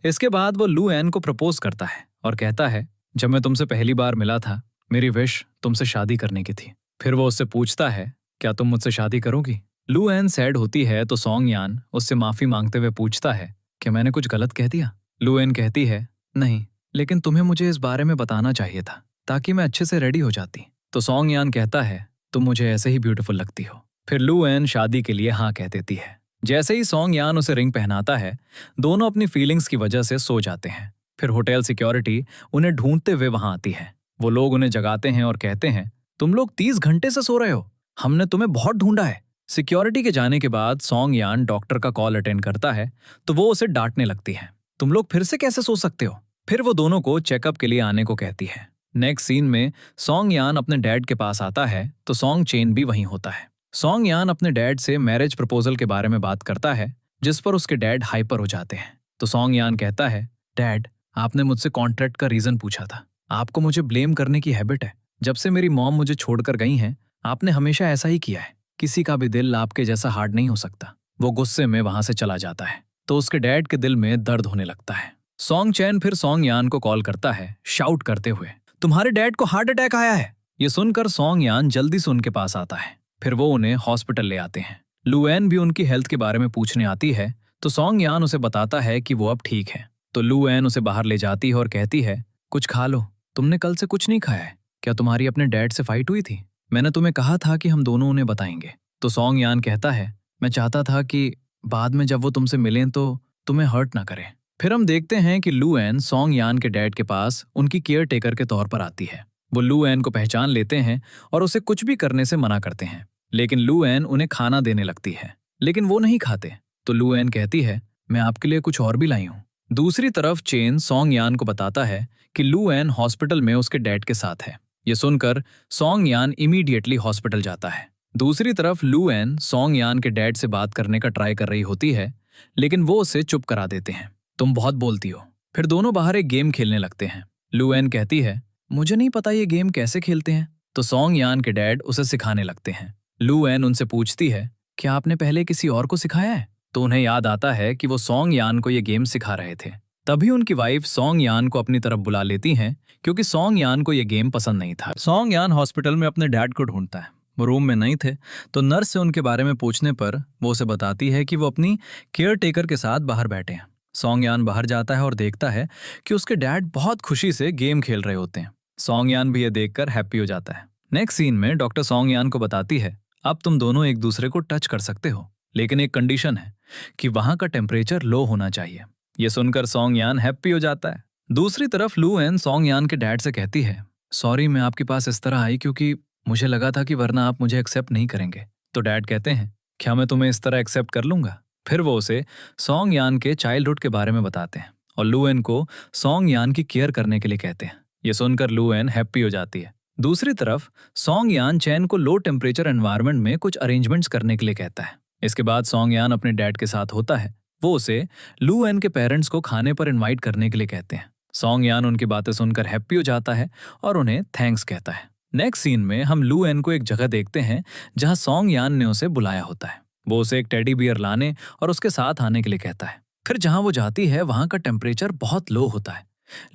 इसके बाद वो लुएन को प्रपोज करता है और कहता है, जब मैं तुमसे पहली बार मिला था, मेरी विश तुमसे शादी करने की थी। फिर वो उससे पूछता है, क्या तुम मुझसे शादी करोगी? लुएन सैड होती है तो सॉन्ग यान उससे माफी मांगते हुए पूछता है, क्या मैंने कुछ गलत कह दिया? लुएन कहती है, नहीं, लेकिन तुम्हें मुझे इस बारे में बताना चाहिए था ताकि मैं अच्छे से रेडी हो जाती। तो सॉन्ग यान कहता है, तुम मुझे ऐसे ही ब्यूटीफुल लगती हो। फिर लुएन शादी के लिए हाँ कह देती है। जैसे ही सॉन्ग यान उसे रिंग पहनाता है, दोनों अपनी फीलिंग्स की वजह से सो जाते हैं। फिर होटल सिक्योरिटी उन्हें ढूंढते हुए वहां आती है। वो लोग उन्हें जगाते हैं और कहते हैं, तुम लोग 30 घंटे से सो रहे हो, हमने तुम्हें बहुत ढूंढा है। सिक्योरिटी के जाने के बाद सॉन्ग यान डॉक्टर का कॉल अटेंड करता है तो वो उसे डांटने लगती है, तुम लोग फिर से कैसे सो सकते हो। फिर वो दोनों को चेकअप के लिए आने को कहती है। नेक्स्ट सीन में सॉन्ग यान अपने डैड के पास आता है तो सॉन्ग चेन भी वहीं होता है। सॉन्ग यान अपने डैड से मैरिज प्रपोजल के बारे में बात करता है, जिस पर उसके डैड हाइपर हो जाते हैं। तो सॉन्ग यान कहता है, डैड, आपने मुझसे कॉन्ट्रैक्ट का रीजन पूछा था, आपको मुझे ब्लेम करने की हैबिट है। जब से मेरी मॉम मुझे छोड़कर गई हैं, आपने हमेशा ऐसा ही किया है। किसी का भी दिल आपके जैसा हार्ड नहीं हो सकता। वो गुस्से में वहां से चला जाता है तो उसके डैड के दिल में दर्द होने लगता है। सॉन्ग चैन फिर सॉन्ग यान को कॉल करता है, शाउट करते हुए, तुम्हारे डैड को हार्ट अटैक आया है। ये सुनकर सॉन्ग यान जल्दी से उनके पास आता है। फिर वो उन्हें हॉस्पिटल ले आते हैं। लुएन भी उनकी हेल्थ के बारे में पूछने आती है तो सॉन्ग यान उसे बताता है कि वो अब ठीक है। तो लुएन उसे बाहर ले जाती है और कहती है, कुछ खा लो, तुमने कल से कुछ नहीं खाया है। क्या तुम्हारी अपने डैड से फाइट हुई थी? मैंने तुम्हें कहा था कि हम दोनों उन्हें बताएंगे। तो सॉन्ग यान कहता है, मैं चाहता था कि बाद में जब वो तुमसे मिलें तो तुम्हें हर्ट ना करें। फिर हम देखते हैं कि लुएन सॉन्ग यान के डैड के पास उनकी केयर टेकर के तौर पर आती है। वो लुएन को पहचान लेते हैं और उसे कुछ भी करने से मना करते हैं, लेकिन लुएन उन्हें खाना देने लगती है, लेकिन वो नहीं खाते। तो लुएन कहती है, मैं आपके लिए कुछ और भी लाई हूँ। दूसरी तरफ चेन सॉन्ग यान को बताता है कि लुएन हॉस्पिटल में उसके डैड के साथ है। ये सुनकर सॉन्ग यान इमीडिएटली हॉस्पिटल जाता है। दूसरी तरफ लुएन सॉन्ग यान के डैड से बात करने का ट्राई कर रही होती है, लेकिन वो उसे चुप करा देते हैं, तुम बहुत बोलती हो। फिर दोनों बाहर एक गेम खेलने लगते हैं। लुएन कहती है, मुझे नहीं पता ये गेम कैसे खेलते हैं। तो सॉन्ग यान के डैड उसे सिखाने लगते हैं। लुएन उनसे पूछती है, क्या आपने पहले किसी और को सिखाया है? तो उन्हें याद आता है कि वो सॉन्ग यान को ये गेम सिखा रहे थे। तभी उनकी वाइफ सॉन्ग यान को अपनी तरफ बुला लेती हैं, क्योंकि सॉन्ग यान को ये गेम पसंद नहीं था। सॉन्ग यान हॉस्पिटल में अपने डैड को ढूंढता है। वो रूम में नहीं थे, तो नर्स से उनके बारे में पूछने पर वो उसे बताती है कि वो अपनी केयर टेकर के साथ बाहर बैठे हैं। सॉन्ग यान बाहर जाता है और देखता है कि उसके डैड बहुत खुशी से गेम खेल रहे होते हैं। सॉन्ग यान भी ये देखकर हैप्पी हो जाता है। नेक्स्ट सीन में डॉक्टर सॉन्ग यान को बताती है, अब तुम दोनों एक दूसरे को टच कर सकते हो, लेकिन एक कंडीशन है कि वहां का टेम्परेचर लो होना चाहिए। ये सुनकर सॉन्ग यान हैप्पी हो जाता है। दूसरी तरफ लुएन सॉन्ग यान के डैड से कहती है, सॉरी मैं आपके पास इस तरह आई क्योंकि मुझे लगा था कि वरना आप मुझे एक्सेप्ट नहीं करेंगे। तो डैड कहते हैं, क्या मैं तुम्हें इस तरह एक्सेप्ट कर लूंगा? फिर वो उसे सॉन्ग यान के चाइल्डहुड के बारे में बताते हैं और लुएन को सॉन्ग यान की केयर करने के लिए कहते हैं। ये सुनकर लुएन हैप्पी हो जाती है। दूसरी तरफ सॉन्ग यान चैन को लो टेम्परेचर एनवायरनमेंट में कुछ अरेंजमेंट्स करने के लिए कहता है। इसके बाद सॉन्ग यान अपने डैड के साथ होता है। वो उसे लू एन के पेरेंट्स को खाने पर इनवाइट करने के लिए कहते हैं। सॉन्ग यान उनकी बातें सुनकर हैप्पी हो जाता है और उन्हें थैंक्स कहता है। नेक्स्ट सीन में हम लू एन को एक जगह देखते हैं जहां सॉन्ग यान ने उसे बुलाया होता है। वो उसे एक टेडी बियर लाने और उसके साथ आने के लिए कहता है। फिर जहां वो जाती है वहां का टेम्परेचर बहुत लो होता है।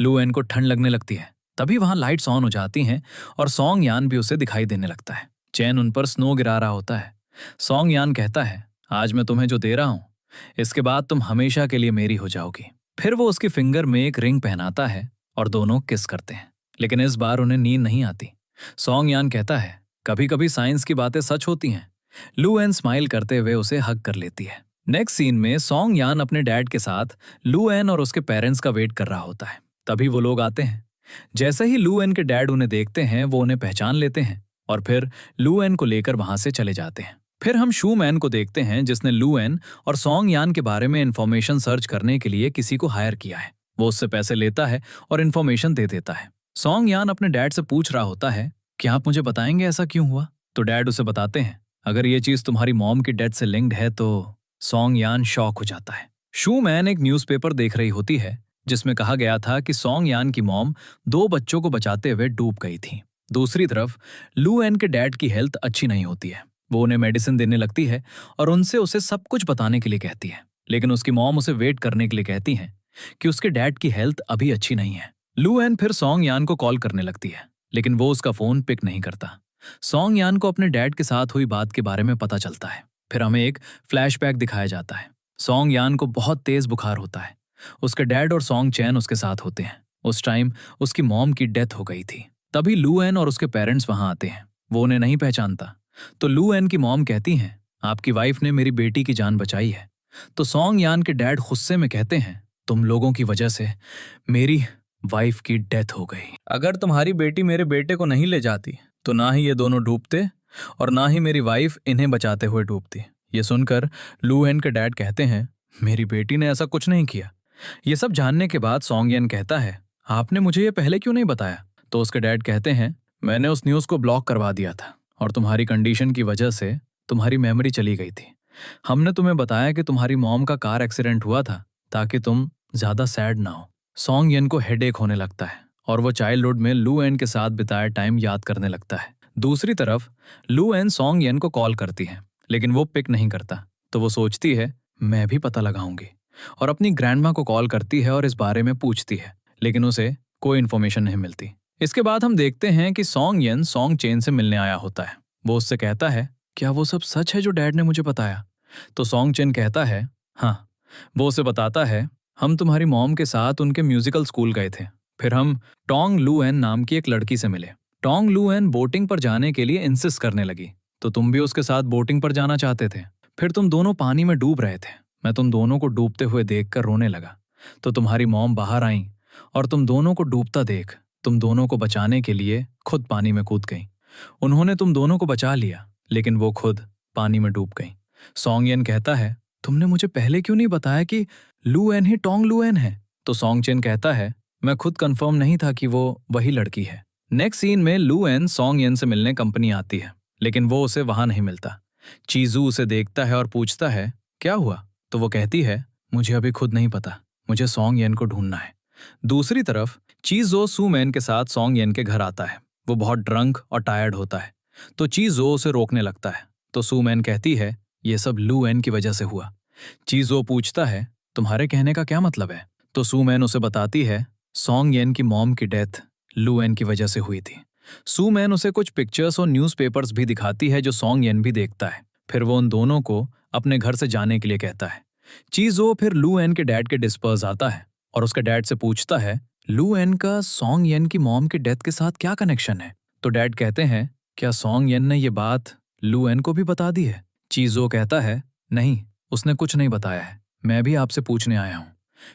लू एन को ठंड लगने लगती है। तभी वहां लाइट्स ऑन हो जाती हैं और सॉन्ग यान भी उसे दिखाई देने लगता है। चैन उन पर स्नो गिरा रहा होता है। सॉन्ग यान कहता है, आज मैं तुम्हें जो दे रहा हूं, इसके बाद तुम हमेशा के लिए मेरी हो जाओगी। फिर वो उसकी फिंगर में एक रिंग पहनाता है और दोनों किस करते हैं। लेकिन इस बार उन्हें नींद नहीं आती। सॉन्ग यान कहता है, कभी कभी साइंस की बातें सच होती हैं। लू एन स्माइल करते हुए उसे हग कर लेती है। नेक्स्ट सीन में सॉन्ग यान अपने डैड के साथ लू एन और उसके पेरेंट्स का वेट कर रहा होता है। तभी वो लोग आते हैं। जैसे ही लू एन के डैड उन्हें देखते हैं वो उन्हें पहचान लेते हैं और फिर लू एन को लेकर वहां से चले जाते हैं। फिर हम शू मैन को देखते हैं जिसने लू एन और सॉन्ग यान के बारे में इंफॉर्मेशन सर्च करने के लिए किसी को हायर किया है। वो उससे पैसे लेता है और इंफॉर्मेशन दे देता है। सॉन्ग यान अपने डैड से पूछ रहा होता है, क्या आप मुझे बताएंगे ऐसा क्यों हुआ? तो डैड उसे बताते हैं, अगर ये चीज तुम्हारी मॉम की डेथ से लिंक्ड है तो। सॉन्ग यान शॉक हो जाता है। शू मैन एक न्यूज़पेपर देख रही होती है जिसमें कहा गया था कि सॉन्ग यान की मॉम 2 बच्चों को बचाते हुए डूब गई थी। दूसरी तरफ लू एन के डैड की हेल्थ अच्छी नहीं होती है। वो उन्हें मेडिसिन देने लगती है और उनसे उसे सब कुछ बताने के लिए कहती है। लेकिन उसकी मॉम उसे वेट करने के लिए कहती है कि उसके डैड की हेल्थ अभी अच्छी नहीं है। लू एन फिर सॉन्ग यान को कॉल करने लगती है, लेकिन वो उसका फोन पिक नहीं करता। सॉन्ग यान को अपने डैड के साथ हुई बात के बारे में पता चलता है। फिर हमें एक फ्लैशबैक दिखाया जाता है। सॉन्ग यान को बहुत तेज बुखार होता है। उसके डैड और सॉन्ग चैन उसके साथ होते हैं। उस टाइम उसकी मॉम की डेथ हो गई थी। तभी लू एन और उसके पेरेंट्स वहां आते हैं। वो उन्हें नहीं पहचानता। तो लू एन की मॉम कहती हैं, आपकी वाइफ ने मेरी बेटी की जान बचाई है। तो सॉन्ग यान के डैड गुस्से में कहते हैं, तुम लोगों की वजह से मेरी वाइफ की डेथ हो गई। अगर तुम्हारी बेटी मेरे बेटे को नहीं ले जाती तो ना ही ये दोनों डूबते और ना ही मेरी वाइफ इन्हें बचाते हुए डूबती। ये सुनकर लू एन के डैड कहते हैं, मेरी बेटी ने ऐसा कुछ नहीं किया। ये सब जानने के बाद सॉन्ग यान कहता है, आपने मुझे ये पहले क्यों नहीं बताया? तो उसके डैड कहते हैं, मैंने उस न्यूज़ को ब्लॉक करवा दिया था और तुम्हारी कंडीशन की वजह से तुम्हारी मेमोरी चली गई थी। हमने तुम्हें बताया कि तुम्हारी मॉम का कार एक्सीडेंट हुआ था ताकि तुम ज्यादा सैड ना हो। सॉन्ग यन को हेडेक होने लगता है और वो चाइल्डहुड में लू एन के साथ बिताया टाइम याद करने लगता है। दूसरी तरफ लू एन सॉन्ग यन को कॉल करती है, लेकिन वो पिक नहीं करता। तो वो सोचती है, मैं भी पता लगाऊंगी, और अपनी ग्रैंडमा को कॉल करती है और इस बारे में पूछती है, लेकिन उसे कोई इन्फॉर्मेशन नहीं मिलती। इसके बाद हम देखते हैं कि सॉन्ग यन सॉन्ग चेन से मिलने आया होता है। वो उससे कहता है, क्या वो सब सच है जो डैड ने मुझे बताया? तो सॉन्ग चेन कहता है, हाँ। वो उसे बताता है, हम तुम्हारी मॉम के साथ उनके म्यूजिकल स्कूल गए थे। फिर हम टोंग लू एन नाम की एक लड़की से मिले। टोंग लू एन बोटिंग पर जाने के लिए इंसिस्ट करने लगी, तो तुम भी उसके साथ बोटिंग पर जाना चाहते थे। फिर तुम दोनों पानी में डूब रहे थे। मैं तुम दोनों को डूबते हुए देखकर रोने लगा। तो तुम्हारी मॉम बाहर आई और तुम दोनों को डूबता देख तुम दोनों को बचाने के लिए खुद पानी में कूद गई। उन्होंने तुम दोनों को बचा लिया, लेकिन वो खुद पानी में डूब गई। सॉन्ग यन कहता है, तुमने मुझे पहले क्यों नहीं बताया कि लू एन ही टोंग लू एन है? तो सॉन्ग चेन कहता है, मैं खुद कंफर्म नहीं था कि वो वही लड़की है। नेक्स्ट सीन में लू एन सॉन्ग यन से मिलने कंपनी आती है, लेकिन वो उसे वहां नहीं मिलता। चीजू उसे देखता है और पूछता है, क्या हुआ? तो वो कहती है, मुझे अभी खुद नहीं पता, मुझे सॉन्ग यन को ढूंढना है। दूसरी तरफ चीजो सू मैन के साथ सॉन्ग यन के घर आता है। वो बहुत ड्रंक और टायर्ड होता है, तो चीजो उसे रोकने लगता है। तो सू मैन कहती है, ये सब लू एन की वजह से हुआ। चीजो पूछता है, तुम्हारे कहने का क्या मतलब है? तो सू मैन उसे बताती है, सॉन्ग येन की मॉम की डेथ लू एन की वजह से हुई थी। सू मैन उसे कुछ पिक्चर्स और न्यूज़पेपर्स भी दिखाती है जो सॉन्ग येन भी देखता है। फिर वो उन दोनों को अपने घर से जाने के लिए कहता है। चीजो फिर लू एन के डैड के डिस्पर्स आता है और उसके डैड से पूछता है, लू एन का सॉन्ग येन की मॉम की डेथ के साथ क्या कनेक्शन है? तो डैड कहते हैं, क्या सॉन्ग येन ने ये बात लू एन को भी बता दी है? चीजो कहता है, नहीं, उसने कुछ नहीं बताया है, मैं भी आपसे पूछने आया हूँ।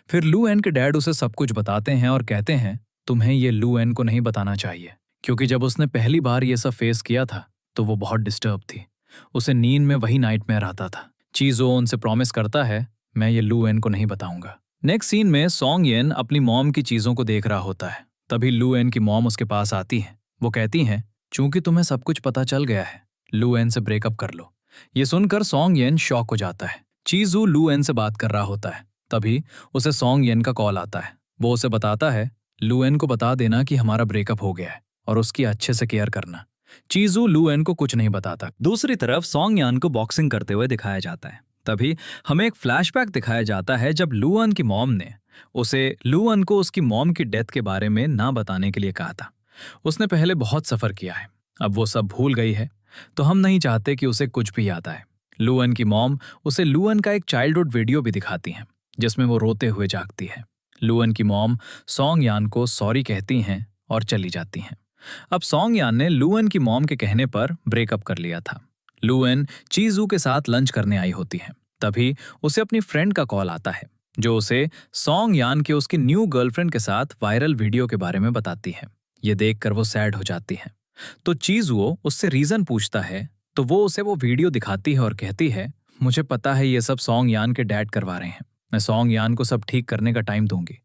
फिर लू एन के डैड उसे सब कुछ बताते हैं और कहते हैं, तुम्हें ये लू एन को नहीं बताना चाहिए, क्योंकि जब उसने पहली बार ये सब फेस किया था तो वो बहुत डिस्टर्ब थी। उसे नींद में वही नाइटमेयर आता था। चीजो उनसे प्रॉमिस करता है, मैं ये लू एन को नहीं बताऊंगा। नेक्स्ट सीन में सॉन्ग येन अपनी मॉम की चीजों को देख रहा होता है। तभी लू एन की मॉम उसके पास आती है। वो कहती हैं, चूंकि तुम्हें सब कुछ पता चल गया है, लू एन से ब्रेकअप कर लो। ये सुनकर सॉन्ग येन शॉक हो जाता है। चीजू लू एन से बात कर रहा होता है। तभी उसे सॉन्ग येन का कॉल आता है। वो उसे बताता है, लू एन को बता देना कि हमारा ब्रेकअप हो गया है और उसकी अच्छे से केयर करना। चीजू लू एन को कुछ नहीं बताता। दूसरी तरफ सॉन्ग यान को बॉक्सिंग करते हुए दिखाया जाता है। तभी हमें एक फ्लैशबैक दिखाया जाता है जब लूअन की मॉम ने उसे लूअन को उसकी मॉम की डेथ के बारे में ना बताने के लिए कहा था। उसने पहले बहुत सफर किया है, अब वो सब भूल गई है, तो हम नहीं चाहते कि उसे कुछ भी याद आए। लूअन की मॉम उसे लूअन का एक चाइल्डहुड वीडियो भी दिखाती हैं जिसमें वो रोते हुए जागती है। लूअन की मॉम सॉन्ग यान को सॉरी कहती हैं और चली जाती हैं। अब सॉन्ग यान ने लूअन की मॉम के कहने पर ब्रेकअप कर लिया था। लूएन चीजू के साथ लंच करने आई होती है। तभी उसे अपनी फ्रेंड का कॉल आता है जो उसे सॉन्ग यान के उसकी न्यू गर्लफ्रेंड के साथ वायरल वीडियो के बारे में बताती है। ये देखकर वो सैड हो जाती है। तो चीजू उससे रीजन पूछता है तो वो उसे वो वीडियो दिखाती है और कहती है, मुझे पता है ये सब सॉन्ग यान के डैड करवा रहे हैं। मैं सॉन्ग यान को सब ठीक करने का टाइम दूंगी।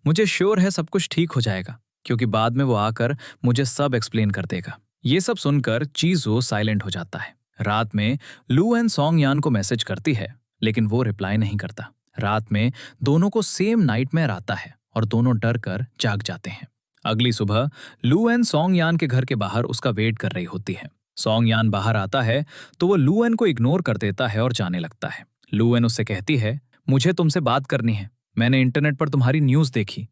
मुझे श्योर है सब कुछ ठीक हो जाएगा क्योंकि बाद में वो आकर मुझे सब एक्सप्लेन कर देगा। ये सब सुनकर चीजू साइलेंट हो जाता है। रात में लू एन सॉन्ग यान को मैसेज करती है लेकिन वो रिप्लाई नहीं करता। रात में दोनों को सेम नाइटमेयर आता है और दोनों डर कर जाग जाते हैं। अगली सुबह लू एन सॉन्ग यान के घर के बाहर उसका वेट कर रही होती है। सॉन्ग यान बाहर आता है तो वो लू एन को इग्नोर कर देता है और जाने लगता है। लू एन उससे कहती है, मुझे तुमसे बात करनी है। मैंने इंटरनेट पर तुम्हारी न्यूज देखी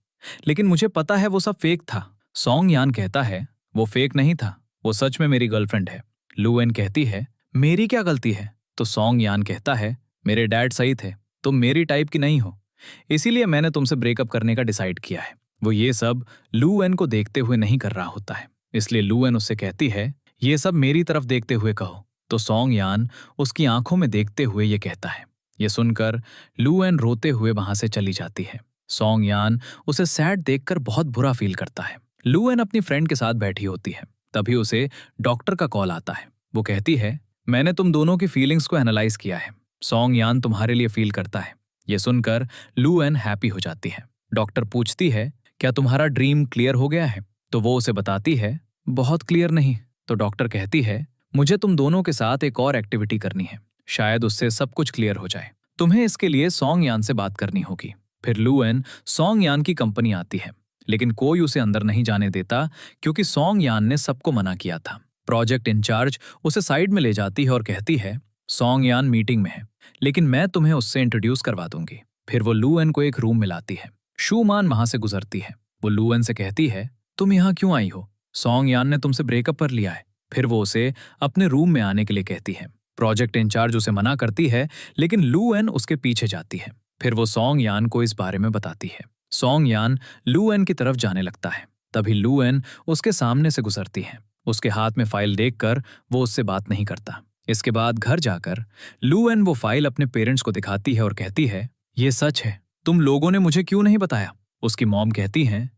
लेकिन मुझे पता है वो सब फेक था। सॉन्ग यान कहता है, वो फेक नहीं था, वो सच में मेरी गर्लफ्रेंड है। लू एन कहती है, मेरी क्या गलती है? तो सॉन्ग यान कहता है, मेरे डैड सही थे, तुम मेरी टाइप की नहीं हो, इसीलिए मैंने तुमसे ब्रेकअप करने का डिसाइड किया है। वो ये सब लू एन को देखते हुए नहीं कर रहा होता है, इसलिए लू एन उससे कहती है, ये सब मेरी तरफ देखते हुए कहो। तो सॉन्ग यान उसकी आंखों में देखते हुए ये कहता है। ये सुनकर लू एन रोते हुए वहां से चली जाती है। सॉन्ग यान उसे सैड देखकर बहुत बुरा फील करता है। लू एन अपनी फ्रेंड के साथ बैठी होती है। तभी उसे डॉक्टर का कॉल आता है। वो कहती है, मैंने तुम दोनों की फीलिंग्स को एनालाइज किया है। सॉन्ग यान तुम्हारे लिए फील करता है। ये सुनकर लू एन हैप्पी हो जाती है। डॉक्टर पूछती है, क्या तुम्हारा ड्रीम क्लियर हो गया है? तो वो उसे बताती है, बहुत क्लियर नहीं। तो डॉक्टर कहती है, मुझे तुम दोनों के साथ एक और एक्टिविटी करनी है, शायद उससे सब कुछ क्लियर हो जाए। तुम्हें इसके लिए सॉन्ग यान से बात करनी होगी। फिर लू एन सॉन्ग यान की कंपनी आती है लेकिन कोई उसे अंदर नहीं जाने देता क्योंकि सॉन्ग यान ने सबको मना किया था। प्रोजेक्ट इंचार्ज उसे साइड में ले जाती है और कहती है, सॉन्ग यान मीटिंग में है लेकिन मैं तुम्हें उससे इंट्रोड्यूस करवा दूंगी। फिर वो लू एन को एक रूम में लाती है। शूमान वहां से गुजरती है। वो लू एन से कहती है, तुम यहाँ क्यों आई हो? सॉन्ग यान ने तुमसे ब्रेकअप कर लिया है। फिर वो उसे अपने रूम में आने के लिए कहती है। प्रोजेक्ट इंचार्ज उसे मना करती है लेकिन लू एन उसके पीछे जाती है। फिर वो सॉन्ग यान को इस बारे में बताती है। सॉन्ग यान लू एन की तरफ जाने लगता है। तभी लू एन उसके सामने से गुजरती है। उसके हाथ में फाइल देखकर वो उससे बात नहीं करता। इसके बाद घर जाकर लू एन वो फाइल अपने पेरेंट्स को दिखाती है और कहती है, ये सच है, तुम लोगों ने मुझे क्यों नहीं बताया? उसकी मॉम कहती है,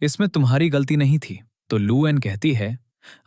इसमें तुम्हारी गलती नहीं थी। तो लू एन कहती है,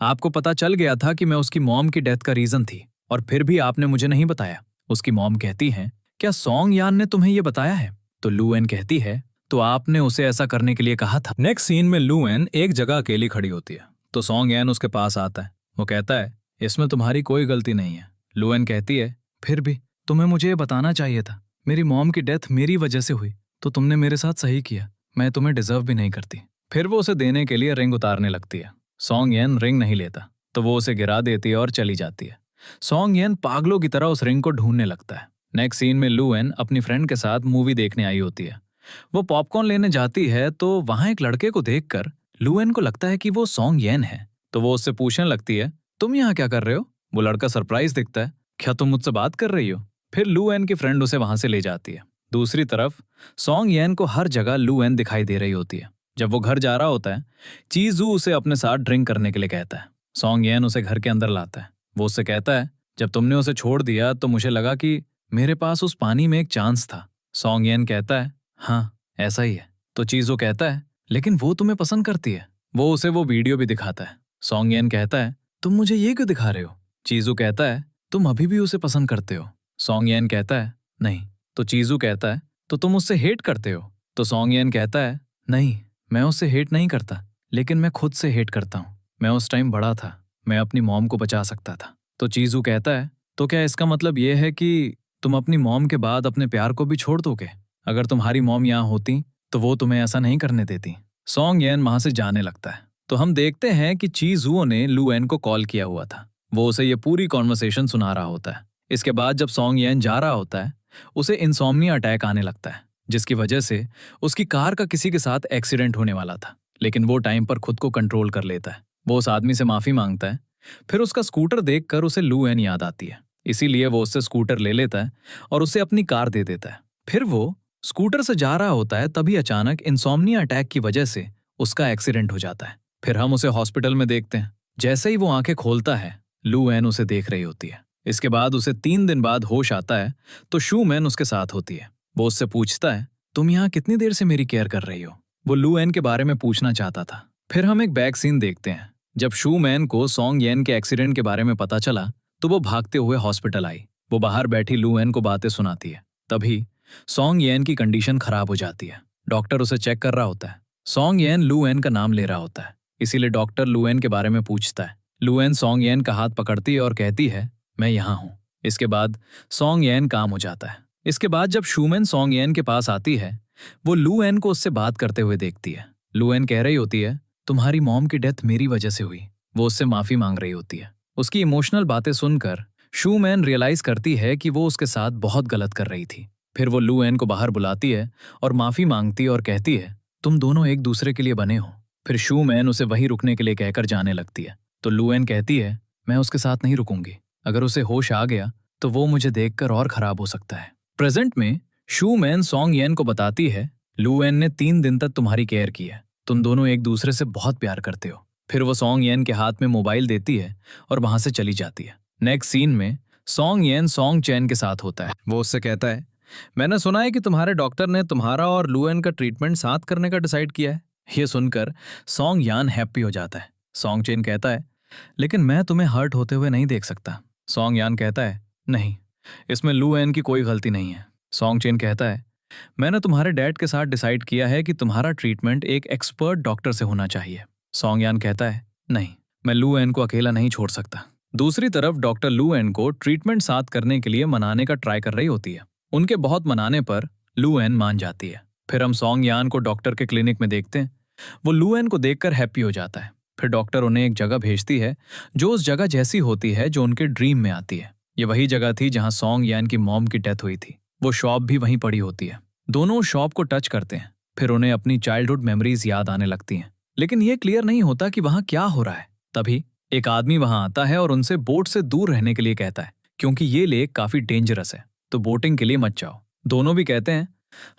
आपको पता चल गया था कि मैं उसकी मॉम की डेथ का रीजन थी और फिर भी आपने मुझे नहीं बताया। उसकी मॉम कहती है, क्या सॉन्ग यान ने तुम्हें ये बताया है? तो लू एन कहती है, तो आपने उसे ऐसा करने के लिए कहा था। नेक्स्ट सीन में लू एन एक जगह अकेली खड़ी होती है तो सॉन्ग यान उसके पास आता है। वो कहता है, इसमें तुम्हारी कोई गलती नहीं है। लू एन कहती है, फिर भी तुम्हें मुझे ये बताना चाहिए था। मेरी मॉम की डेथ मेरी वजह से हुई तो तुमने मेरे साथ सही किया। मैं तुम्हें डिजर्व भी नहीं करती। फिर वो उसे देने के लिए रिंग उतारने लगती है। सॉन्ग यान रिंग नहीं लेता तो वो उसे गिरा देती है और चली जाती है। सॉन्ग यान पागलों की तरह उस रिंग को ढूंढने लगता है। नेक्स्ट सीन में लू एन अपनी फ्रेंड के साथ मूवी देखने आई होती है। वो पॉपकॉर्न लेने जाती है तो वहां एक लड़के को देखकर लू एन को लगता है कि वो सॉन्ग येन है। तो वो उससे पूछने लगती है, तुम यहाँ क्या कर रहे हो? वो लड़का सरप्राइज दिखता है, क्या तुम मुझसे बात कर रही हो? फिर लू एन की फ्रेंड उसे वहां से ले जाती है। दूसरी तरफ सॉन्ग येन को हर जगह लू एन दिखाई दे रही होती है। जब वो घर जा रहा होता है, चीजू उसे अपने साथ ड्रिंक करने के लिए कहता है। सॉन्ग येन उसे घर के अंदर लाता है। वो उससे कहता है, जब तुमने उसे छोड़ दिया तो मुझे लगा कि मेरे पास उस पानी में एक चांस था। सॉन्ग येन कहता है, हाँ ऐसा ही है। तो चीजू कहता है, लेकिन वो तुम्हें पसंद करती है। वो उसे वो वीडियो भी दिखाता है। सॉन्ग येन कहता है, तुम मुझे ये क्यों दिखा रहे हो? चीजू कहता है, तुम अभी भी उसे पसंद करते हो। सॉन्ग येन कहता है, नहीं। तो चीजू कहता है, तो तुम उससे हेट करते हो? तो सॉन्ग येन कहता है, नहीं, मैं उससे हेट नहीं करता, लेकिन मैं खुद से हेट करता हूँ। मैं उस टाइम बड़ा था, मैं अपनी मॉम को बचा सकता था। तो चीजू कहता है, तो क्या इसका मतलब ये है कि तुम अपनी मॉम के बाद अपने प्यार को भी छोड़ दोगे? अगर तुम्हारी मॉम यहाँ होती तो वो तुम्हें ऐसा नहीं करने देती। सॉन्ग येन वहां से जाने लगता है तो हम देखते हैं कि ची जुओ ने लू एन को कॉल किया हुआ था। वो उसे ये पूरी कॉन्वर्सेशन सुना रहा होता है। इसके बाद जब सॉन्ग येन जा रहा होता है उसे इंसोम्निया अटैक आने लगता है, जिसकी वजह से उसकी कार का किसी के साथ एक्सीडेंट होने वाला था। लेकिन वो टाइम पर खुद को कंट्रोल कर लेता है। वो उस आदमी से माफी मांगता है। फिर उसका स्कूटर देखकर उसे लू एन याद आती है, इसीलिए वो उससे स्कूटर ले लेता है और उसे अपनी कार दे देता है। फिर वो स्कूटर से जा रहा होता है, तभी अचानक इंसोम्निया अटैक की वजह से उसका एक्सीडेंट हो जाता है। फिर हम उसे हॉस्पिटल में देखते हैं। जैसे ही वो आंखें खोलता है, लू एन उसे देख रही होती है। इसके बाद उसे 3 दिन बाद होश आता है तो शू मैन उसके साथ होती है। वो उससे पूछता है, तुम यहाँ कितनी देर से मेरी केयर कर रही हो? वो लू एन के बारे में पूछना चाहता था। फिर हम एक बैक सीन देखते हैं। जब शू मैन को सॉन्ग येन के एक्सीडेंट के बारे में पता चला तो वो भागते हुए हॉस्पिटल आई। वो बाहर बैठी लू एन को बातें सुनाती है। तभी सॉन्ग येन की कंडीशन खराब हो जाती है। डॉक्टर उसे चेक कर रहा होता है। सॉन्ग येन लू एन का नाम ले रहा होता है, इसीलिए डॉक्टर लू एन के बारे में पूछता है। लू एन सॉन्ग येन का हाथ पकड़ती है और कहती है, मैं यहाँ हूँ। इसके बाद सॉन्ग येन काम हो जाता है। इसके बाद जब शूमैन सॉन्ग येन के पास आती है, वो लू एन को उससे बात करते हुए देखती है। लू एन कह रही होती है, तुम्हारी मॉम की डेथ मेरी वजह से हुई। वो उससे माफी मांग रही होती है। उसकी इमोशनल बातें सुनकर शूमैन रियलाइज करती है कि वो उसके साथ बहुत गलत कर रही थी। फिर वो लू एन को बाहर बुलाती है और माफी मांगती है और कहती है, तुम दोनों एक दूसरे के लिए बने हो। फिर शूमैन उसे वहीं रुकने के लिए कहकर जाने लगती है तो लू एन कहती है, मैं उसके साथ नहीं रुकूंगी। अगर उसे होश आ गया तो वो मुझे देखकर और खराब हो सकता है। प्रेजेंट में शूमैन सॉन्ग येन को बताती है, लू एन ने 3 दिन तक तुम्हारी केयर की है। तुम दोनों एक दूसरे से बहुत प्यार करते हो। फिर वो सॉन्ग येन के हाथ में मोबाइल देती है और वहां से चली जाती है। नेक्स्ट सीन में सॉन्ग येन सॉन्ग चैन के साथ होता है। वो उससे कहता है, मैंने सुना है कि तुम्हारे डॉक्टर ने तुम्हारा और लू एन का ट्रीटमेंट साथ करने का डिसाइड किया है। ये सुनकर सॉन्ग यान हैप्पी हो जाता है। सॉन्ग चेन कहता है, लेकिन मैं तुम्हें हर्ट होते हुए नहीं देख सकता। सॉन्ग यान कहता है, नहीं, इसमें लू एन की कोई गलती नहीं है। सॉन्ग चेन कहता है, मैंने तुम्हारे डैड के साथ डिसाइड किया है कि तुम्हारा ट्रीटमेंट एक एक्सपर्ट डॉक्टर से होना चाहिए। सॉन्ग यान कहता है, नहीं, मैं लू एन को अकेला नहीं छोड़ सकता। दूसरी तरफ डॉक्टर लू एन को ट्रीटमेंट साथ करने के लिए मनाने का ट्राई कर रही होती है। उनके बहुत मनाने पर लू एन मान जाती है। फिर हम सॉन्ग यान को डॉक्टर के क्लिनिक में देखते हैं। वो लू एन को देखकर हैप्पी हो जाता है। फिर डॉक्टर उन्हें एक जगह भेजती है जो उस जगह जैसी होती है जो उनके ड्रीम में आती है। ये वही जगह थी जहां सॉन्ग यान की मॉम की डेथ हुई थी। वो शॉप भी वहीं पड़ी होती है। दोनों शॉप को टच करते हैं। फिर उन्हें अपनी चाइल्डहुड मेमोरीज याद आने लगती हैं। लेकिन ये क्लियर नहीं होता कि वहां क्या हो रहा है। तभी एक आदमी वहां आता है और उनसे बोट से दूर रहने के लिए कहता है, क्योंकि ये लेक काफी डेंजरस है, तो बोटिंग के लिए मत जाओ। दोनों भी कहते हैं,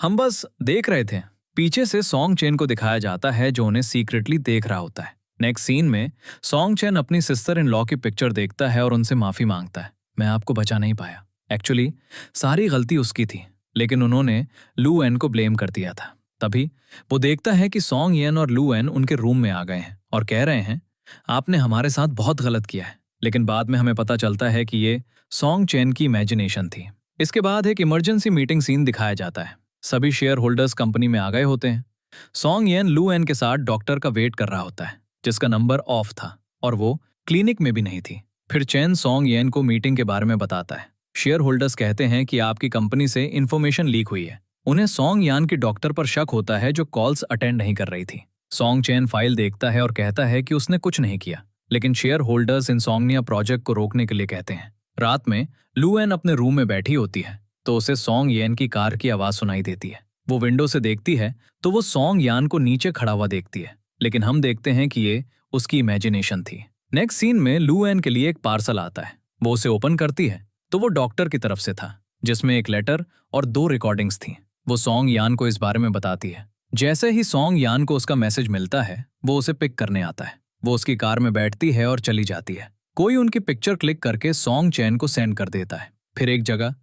हम बस देख रहे थे। पीछे से सॉन्ग चेन को दिखाया जाता है जो उन्हें सीक्रेटली देख रहा होता है। नेक्स्ट सीन में सॉन्ग चेन अपनी सिस्टर इन लॉ की पिक्चर देखता है और उनसे माफी मांगता है, मैं आपको बचा नहीं पाया। एक्चुअली सारी गलती उसकी थी, लेकिन उन्होंने लू एन को ब्लेम कर दिया था। तभी वो देखता है कि सॉन्ग येन और लू एन उनके रूम में आ गए हैं और कह रहे हैं, आपने हमारे साथ बहुत गलत किया है। लेकिन बाद में हमें पता चलता है कि ये सॉन्ग चेन की इमेजिनेशन थी। इसके बाद एक इमरजेंसी मीटिंग सीन दिखाया जाता है। सभी शेयर होल्डर्स कंपनी में आ गए होते हैं। सॉन्ग येन लू एन के साथ डॉक्टर का वेट कर रहा होता है, जिसका नंबर ऑफ था और वो क्लिनिक में भी नहीं थी। फिर चेन सॉन्ग येन को मीटिंग के बारे में बताता है। शेयर होल्डर्स कहते हैं कि आपकी कंपनी से इंफॉर्मेशन लीक हुई है। उन्हें सॉन्ग यान की डॉक्टर पर शक होता है जो कॉल्स अटेंड नहीं कर रही थी। सॉन्ग चेन फाइल देखता है और कहता है कि उसने कुछ नहीं किया, लेकिन शेयर होल्डर्स इंसोम्निया प्रोजेक्ट को रोकने के लिए कहते हैं। रात में लू एन अपने रूम में बैठी होती है तो उसे सॉन्ग येन की कार की आवाज सुनाई देती है। वो विंडो से देखती है तो वो सॉन्ग यान को नीचे खड़ा हुआ देखती है, लेकिन हम देखते हैं कि ये उसकी इमेजिनेशन थी। नेक्स्ट सीन में लू एन के लिए एक पार्सल आता है। वो उसे ओपन करती है तो वो डॉक्टर की तरफ से था, जिसमें एक लेटर और 2 रिकॉर्डिंग्स थीं। वो सॉन्ग यान को इस बारे में बताती है। जैसे ही सॉन्ग यान को उसका मैसेज मिलता है, वो उसे पिक करने आता है। वो उसकी कार में बैठती है और चली जाती है। कोई उनकी पिक्चर क्लिक करके सॉन्ग चेन को सेंड कर देता है। फिर एक जगह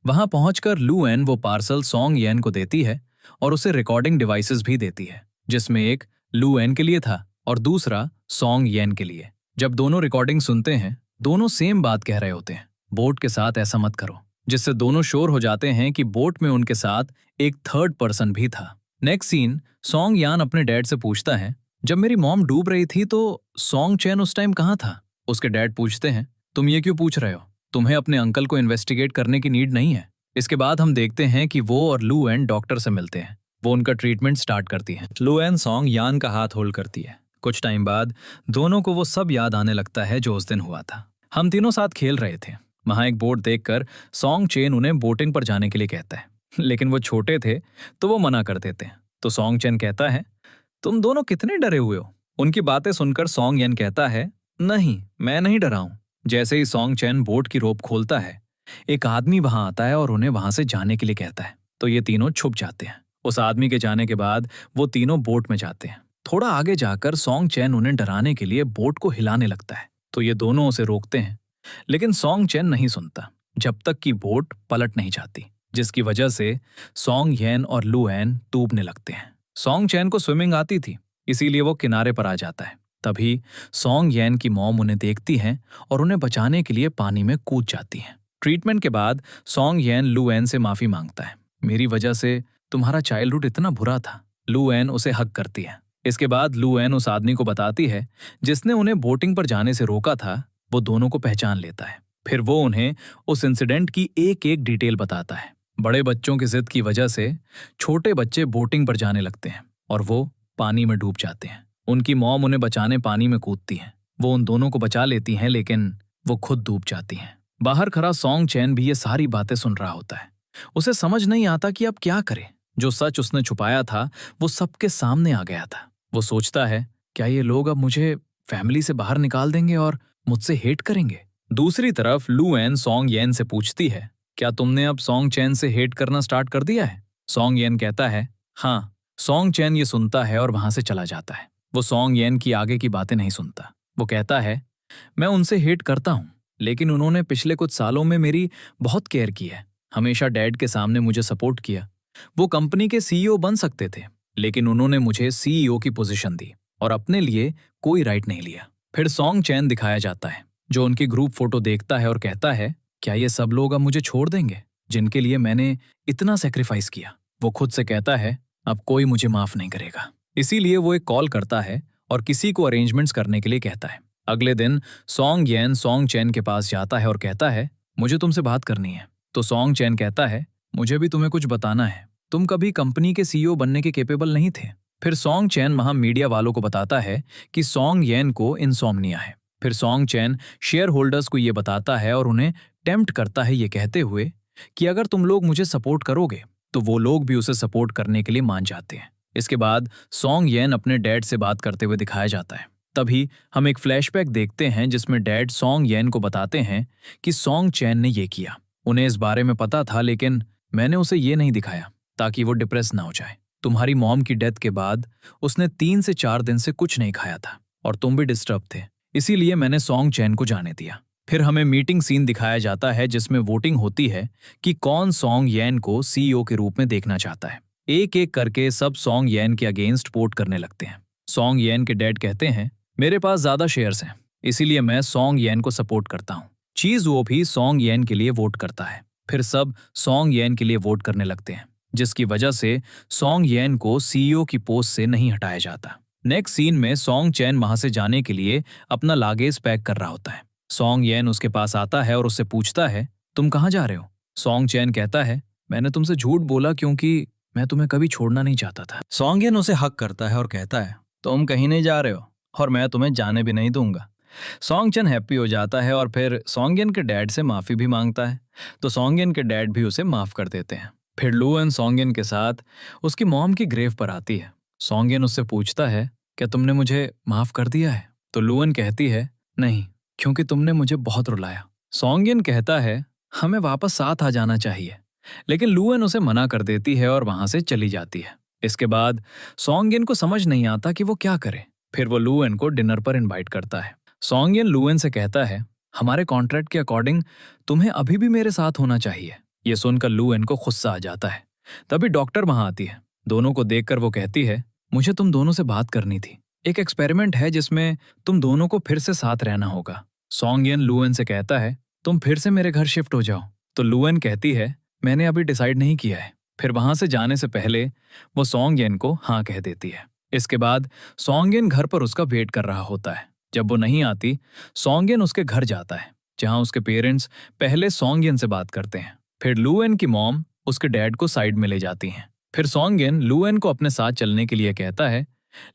वहां पहुंचकर लू एन वो पार्सल सॉन्ग येन को देती है और उसे रिकॉर्डिंग डिवाइसेस भी देती है, जिसमें एक लू एन के लिए था और दूसरा सॉन्ग येन के लिए। जब दोनों रिकॉर्डिंग सुनते हैं, दोनों सेम बात कह रहे होते हैं, बोट के साथ ऐसा मत करो, जिससे दोनों श्योर हो जाते हैं कि बोट में उनके साथ एक थर्ड पर्सन भी था। नेक्स्ट सीन, सॉन्ग यान अपने डैड से पूछता है, जब मेरी मॉम डूब रही थी तो सॉन्ग चेन उस टाइम कहाँ था? उसके डैड पूछते हैं, तुम ये क्यों पूछ रहे हो? तुम्हें अपने अंकल को इन्वेस्टिगेट करने की नीड नहीं है। इसके बाद हम देखते हैं कि वो और लू एन डॉक्टर से मिलते हैं। वो उनका ट्रीटमेंट स्टार्ट करती है। लू एन सॉन्ग यान का हाथ होल्ड करती है। कुछ टाइम बाद दोनों को वो सब याद आने लगता है जो उस दिन हुआ था। हम तीनों साथ खेल रहे थे। वहां एक बोट देखकर सॉन्ग चेन उन्हें बोटिंग पर जाने के लिए कहता है, लेकिन वो छोटे थे तो वो मना कर देते हैं। तो सॉन्ग चेन कहता है, तुम दोनों कितने डरे हुए हो? उनकी बातें सुनकर सॉन्ग येन कहता है, नहीं, मैं नहीं डरा हूं। जैसे ही सॉन्ग चेन बोट की रोप खोलता है, एक आदमी वहां आता है और उन्हें वहां से जाने के लिए कहता है। तो ये तीनों छुप जाते हैं। उस आदमी के जाने के बाद वो तीनों बोट में जाते हैं। थोड़ा आगे जाकर सॉन्ग चेन उन्हें डराने के लिए बोट को हिलाने लगता है। तो ये दोनों उसे रोकते हैं, लेकिन सॉन्ग चेन नहीं सुनता जब तक कि बोट पलट नहीं जाती, जिसकी वजह से सॉन्ग येन और लू एन डूबने लगते हैं। सॉन्ग चेन को स्विमिंग आती थी, इसीलिए वो किनारे पर आ जाता है। तभी सॉन्ग येन की मॉम उन्हें देखती हैं और उन्हें बचाने के लिए पानी में कूद जाती हैं। ट्रीटमेंट के बाद सॉन्ग येन लू एन से माफी मांगता है। मेरी वजह से तुम्हारा चाइल्डहुड इतना बुरा था। लू एन उसे हक करती है। इसके बाद लू एन उस आदमी को बताती है जिसने उन्हें बोटिंग पर जाने से रोका था। वो दोनों को पहचान लेता है। फिर वो उन्हें उस इंसिडेंट की एक एक डिटेल बताता है। बड़े बच्चों की जिद की वजह से छोटे बच्चे बोटिंग पर जाने लगते हैं और वो पानी में डूब जाते हैं। उनकी मॉम उन्हें बचाने पानी में कूदती हैं। वो उन दोनों को बचा लेती हैं, लेकिन वो खुद डूब जाती हैं। बाहर खड़ा सॉन्ग चेन भी ये सारी बातें सुन रहा होता है। उसे समझ नहीं आता कि अब क्या करे। जो सच उसने छुपाया था वो सबके सामने आ गया था। वो सोचता है, क्या ये लोग अब मुझे फैमिली से बाहर निकाल देंगे और मुझसे हेट करेंगे? दूसरी तरफ लू एन सॉन्ग येन से पूछती है, क्या तुमने अब सॉन्ग चेन से हेट करना स्टार्ट कर दिया है? सॉन्ग येन कहता है, हाँ। सॉन्ग चेन ये सुनता है और वहां से चला जाता है। वो सॉन्ग येन की आगे की बातें नहीं सुनता। वो कहता है, मैं उनसे हेट करता हूँ, लेकिन उन्होंने पिछले कुछ सालों में मेरी बहुत केयर की है। हमेशा डैड के सामने मुझे सपोर्ट किया। वो कंपनी के सीईओ बन सकते थे, लेकिन उन्होंने मुझे सीईओ की पोजीशन दी और अपने लिए कोई राइट नहीं लिया। फिर सॉन्ग चेन दिखाया जाता है, जो उनकी ग्रुप फोटो देखता है और कहता है, क्या ये सब लोग अब मुझे छोड़ देंगे जिनके लिए मैंने इतना सेक्रीफाइस किया? वो खुद से कहता है, अब कोई मुझे माफ नहीं करेगा। इसीलिए वो एक कॉल करता है और किसी को अरेंजमेंट्स करने के लिए कहता है। अगले दिन सॉन्ग येन सॉन्ग चेन के पास जाता है और कहता है, मुझे तुमसे बात करनी है। तो सॉन्ग चेन कहता है, मुझे भी तुम्हें कुछ बताना है। तुम कभी कंपनी के सीईओ बनने के कैपेबल नहीं थे। फिर सॉन्ग चेन वहां मीडिया वालों को बताता है कि सॉन्ग येन को इंसोम्निया है। फिर सॉन्ग चेन शेयर होल्डर्स को ये बताता है और उन्हें टेम्प्ट करता है ये कहते हुए कि अगर तुम लोग मुझे सपोर्ट करोगे तो वो लोग भी उसे सपोर्ट करने के लिए मान जाते हैं। इसके बाद सॉन्ग येन अपने डैड से बात करते हुए दिखाया जाता है। तभी हम एक फ्लैशबैक देखते हैं जिसमें डैड सॉन्ग येन को बताते हैं कि सॉन्ग चेन ने ये किया। उन्हें इस बारे में पता था, लेकिन मैंने उसे ये नहीं दिखाया ताकि वो डिप्रेस ना हो जाए। तुम्हारी मॉम की डेथ के बाद उसने 3 से 4 दिन से कुछ नहीं खाया था और तुम भी डिस्टर्ब थे, इसीलिए मैंने सॉन्ग चेन को जाने दिया। फिर हमें मीटिंग सीन दिखाया जाता है जिसमें वोटिंग होती है कि कौन सॉन्ग येन को सीईओ के रूप में देखना चाहता है। एक एक करके सब सॉन्ग येन के अगेंस्ट वोट करने लगते हैं। सॉन्ग येन के डैड कहते हैं, मेरे पास ज्यादा शेयर्स हैं, इसीलिए मैं सॉन्ग येन को सपोर्ट करता हूँ। चीज वो भी सॉन्ग येन के लिए वोट करता है। फिर सब सॉन्ग येन के लिए वोट करने लगते हैं, जिसकी वजह से सॉन्ग येन को सीईओ की पोस्ट से नहीं हटाया जाता। नेक्स्ट सीन में सॉन्ग चेन वहां से जाने के लिए अपना लागेज पैक कर रहा होता है। सॉन्ग येन उसके पास आता है और उससे पूछता है, तुम कहाँ जा रहे हो? सॉन्ग चेन कहता है, मैंने तुमसे झूठ बोला क्योंकि मैं तुम्हें कभी छोड़ना नहीं चाहता था। सॉन्ग येन उसे हक करता है और कहता है, तुम कहीं नहीं जा रहे हो और मैं तुम्हें जाने भी नहीं दूंगा। सॉन्ग चेन हैप्पी हो जाता है और फिर सॉन्ग येन के डैड से माफी भी मांगता है। तो सॉन्ग येन के डैड भी उसे माफ कर देते हैं। फिर लू एन सॉन्ग येन के साथ उसकी मॉम की ग्रेव पर आती है। सॉन्ग येन उससे पूछता है, क्या तुमने मुझे माफ कर दिया है? तो लू एन कहती है, नहीं, क्योंकि तुमने मुझे बहुत रुलाया। सॉन्ग येन कहता है, हमें वापस साथ आ जाना चाहिए, लेकिन लू एन उसे मना कर देती है और वहां से चली जाती है। इसके बाद सॉन्ग येन को समझ नहीं आता कि वो क्या करे। फिर वो लू एन को डिनर पर इनवाइट करता है। सॉन्ग येन लू एन से कहता है, हमारे कॉन्ट्रैक्ट के अकॉर्डिंग तुम्हें अभी भी मेरे साथ होना चाहिए। ये सुनकर लू एन को गुस्सा आ जाता है। तभी डॉक्टर वहां आती है। दोनों को देखकर वो कहती है, मुझे तुम दोनों से बात करनी थी। एक एक्सपेरिमेंट है जिसमें तुम दोनों को फिर से साथ रहना होगा। सॉन्ग येन लू एन से कहता है, तुम फिर से मेरे घर शिफ्ट हो जाओ। तो लू एन कहती है, मैंने अभी डिसाइड नहीं किया है। फिर वहां से जाने से पहले वो सॉन्ग येन को हाँ कह देती है। इसके बाद सॉन्ग येन घर पर उसका वेट कर रहा होता है। जब वो नहीं आती, सॉन्ग येन उसके घर जाता है। जहां उसके पेरेंट्स पहले सॉन्गयन से बात करते हैं। फिर लूएन की मॉम उसके डैड को साइड में ले जाती हैं। फिर सॉन्गयन लूएन को अपने साथ चलने के लिए कहता है,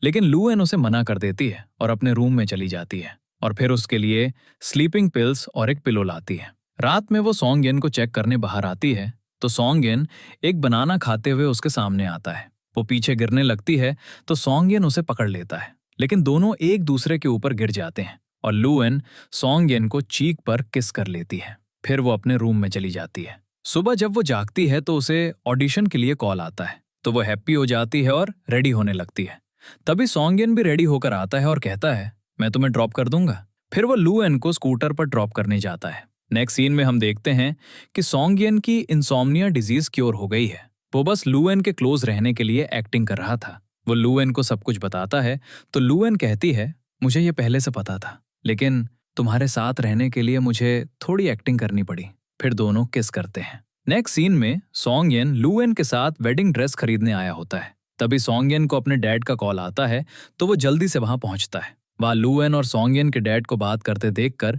लेकिन लूएन उसे मना कर देती है और अपने रूम में चली जाती है और फिर उसके लिए स्लीपिंग पिल्स और एक पिलो लाती है। रात में वो सॉन्गयन को चेक करने बाहर आती है तो सॉन्गयन एक बनाना खाते हुए उसके सामने आता है। वो पीछे गिरने लगती है तो सॉन्गयन उसे पकड़ लेता है, लेकिन दोनों एक दूसरे के ऊपर गिर जाते हैं और लूएन सॉन्गयन को चीक पर किस कर लेती है। फिर वो अपने रूम में चली जाती है। सुबह जब वो जागती है तो उसे ऑडिशन के लिए कॉल आता है, तो वो हैप्पी हो जाती है और रेडी होने लगती है। तभी सॉन्गयन भी रेडी होकर आता है और कहता है, मैं तुम्हें ड्रॉप कर दूंगा। फिर वो लूएन को स्कूटर पर ड्रॉप करने जाता है। नेक्स्ट सीन में हम देखते हैं कि सॉन्गयन की इंसोम्निया डिजीज क्योर हो गई है। वो बस लूएन के क्लोज रहने के लिए एक्टिंग कर रहा था। वो लूएन को सब कुछ बताता है तो लूएन कहती है, मुझे ये पहले से पता था, लेकिन तुम्हारे साथ रहने के लिए मुझे थोड़ी एक्टिंग करनी पड़ी। फिर दोनों किस करते हैं। नेक्स्ट सीन में सॉन्गयन लूएन के साथ वेडिंग ड्रेस खरीदने आया होता है। तभी सॉन्गयन को अपने डैड का कॉल आता है तो वो जल्दी से वहां पहुंचता है। वहां लूएन और सॉन्गयन के डैड को बात करते देखकर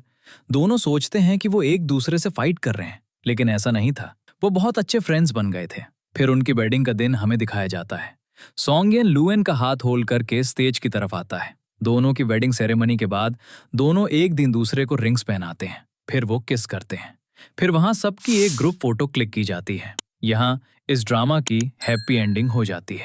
दोनों सोचते हैं कि वो एक दूसरे से फाइट कर रहे हैं, लेकिन ऐसा नहीं था। वो बहुत अच्छे फ्रेंड्स बन गए थे। फिर उनकी वेडिंग का दिन हमें दिखाया जाता है। सॉन्गयन लूएन का हाथ होल्ड करके स्टेज की तरफ आता है। दोनों की वेडिंग सेरेमनी के बाद दोनों एक दिन दूसरे को रिंग्स पहनाते हैं। फिर वो किस करते हैं। फिर वहां सबकी एक ग्रुप फोटो क्लिक की जाती है। यहाँ इस ड्रामा की हैप्पी एंडिंग हो जाती है।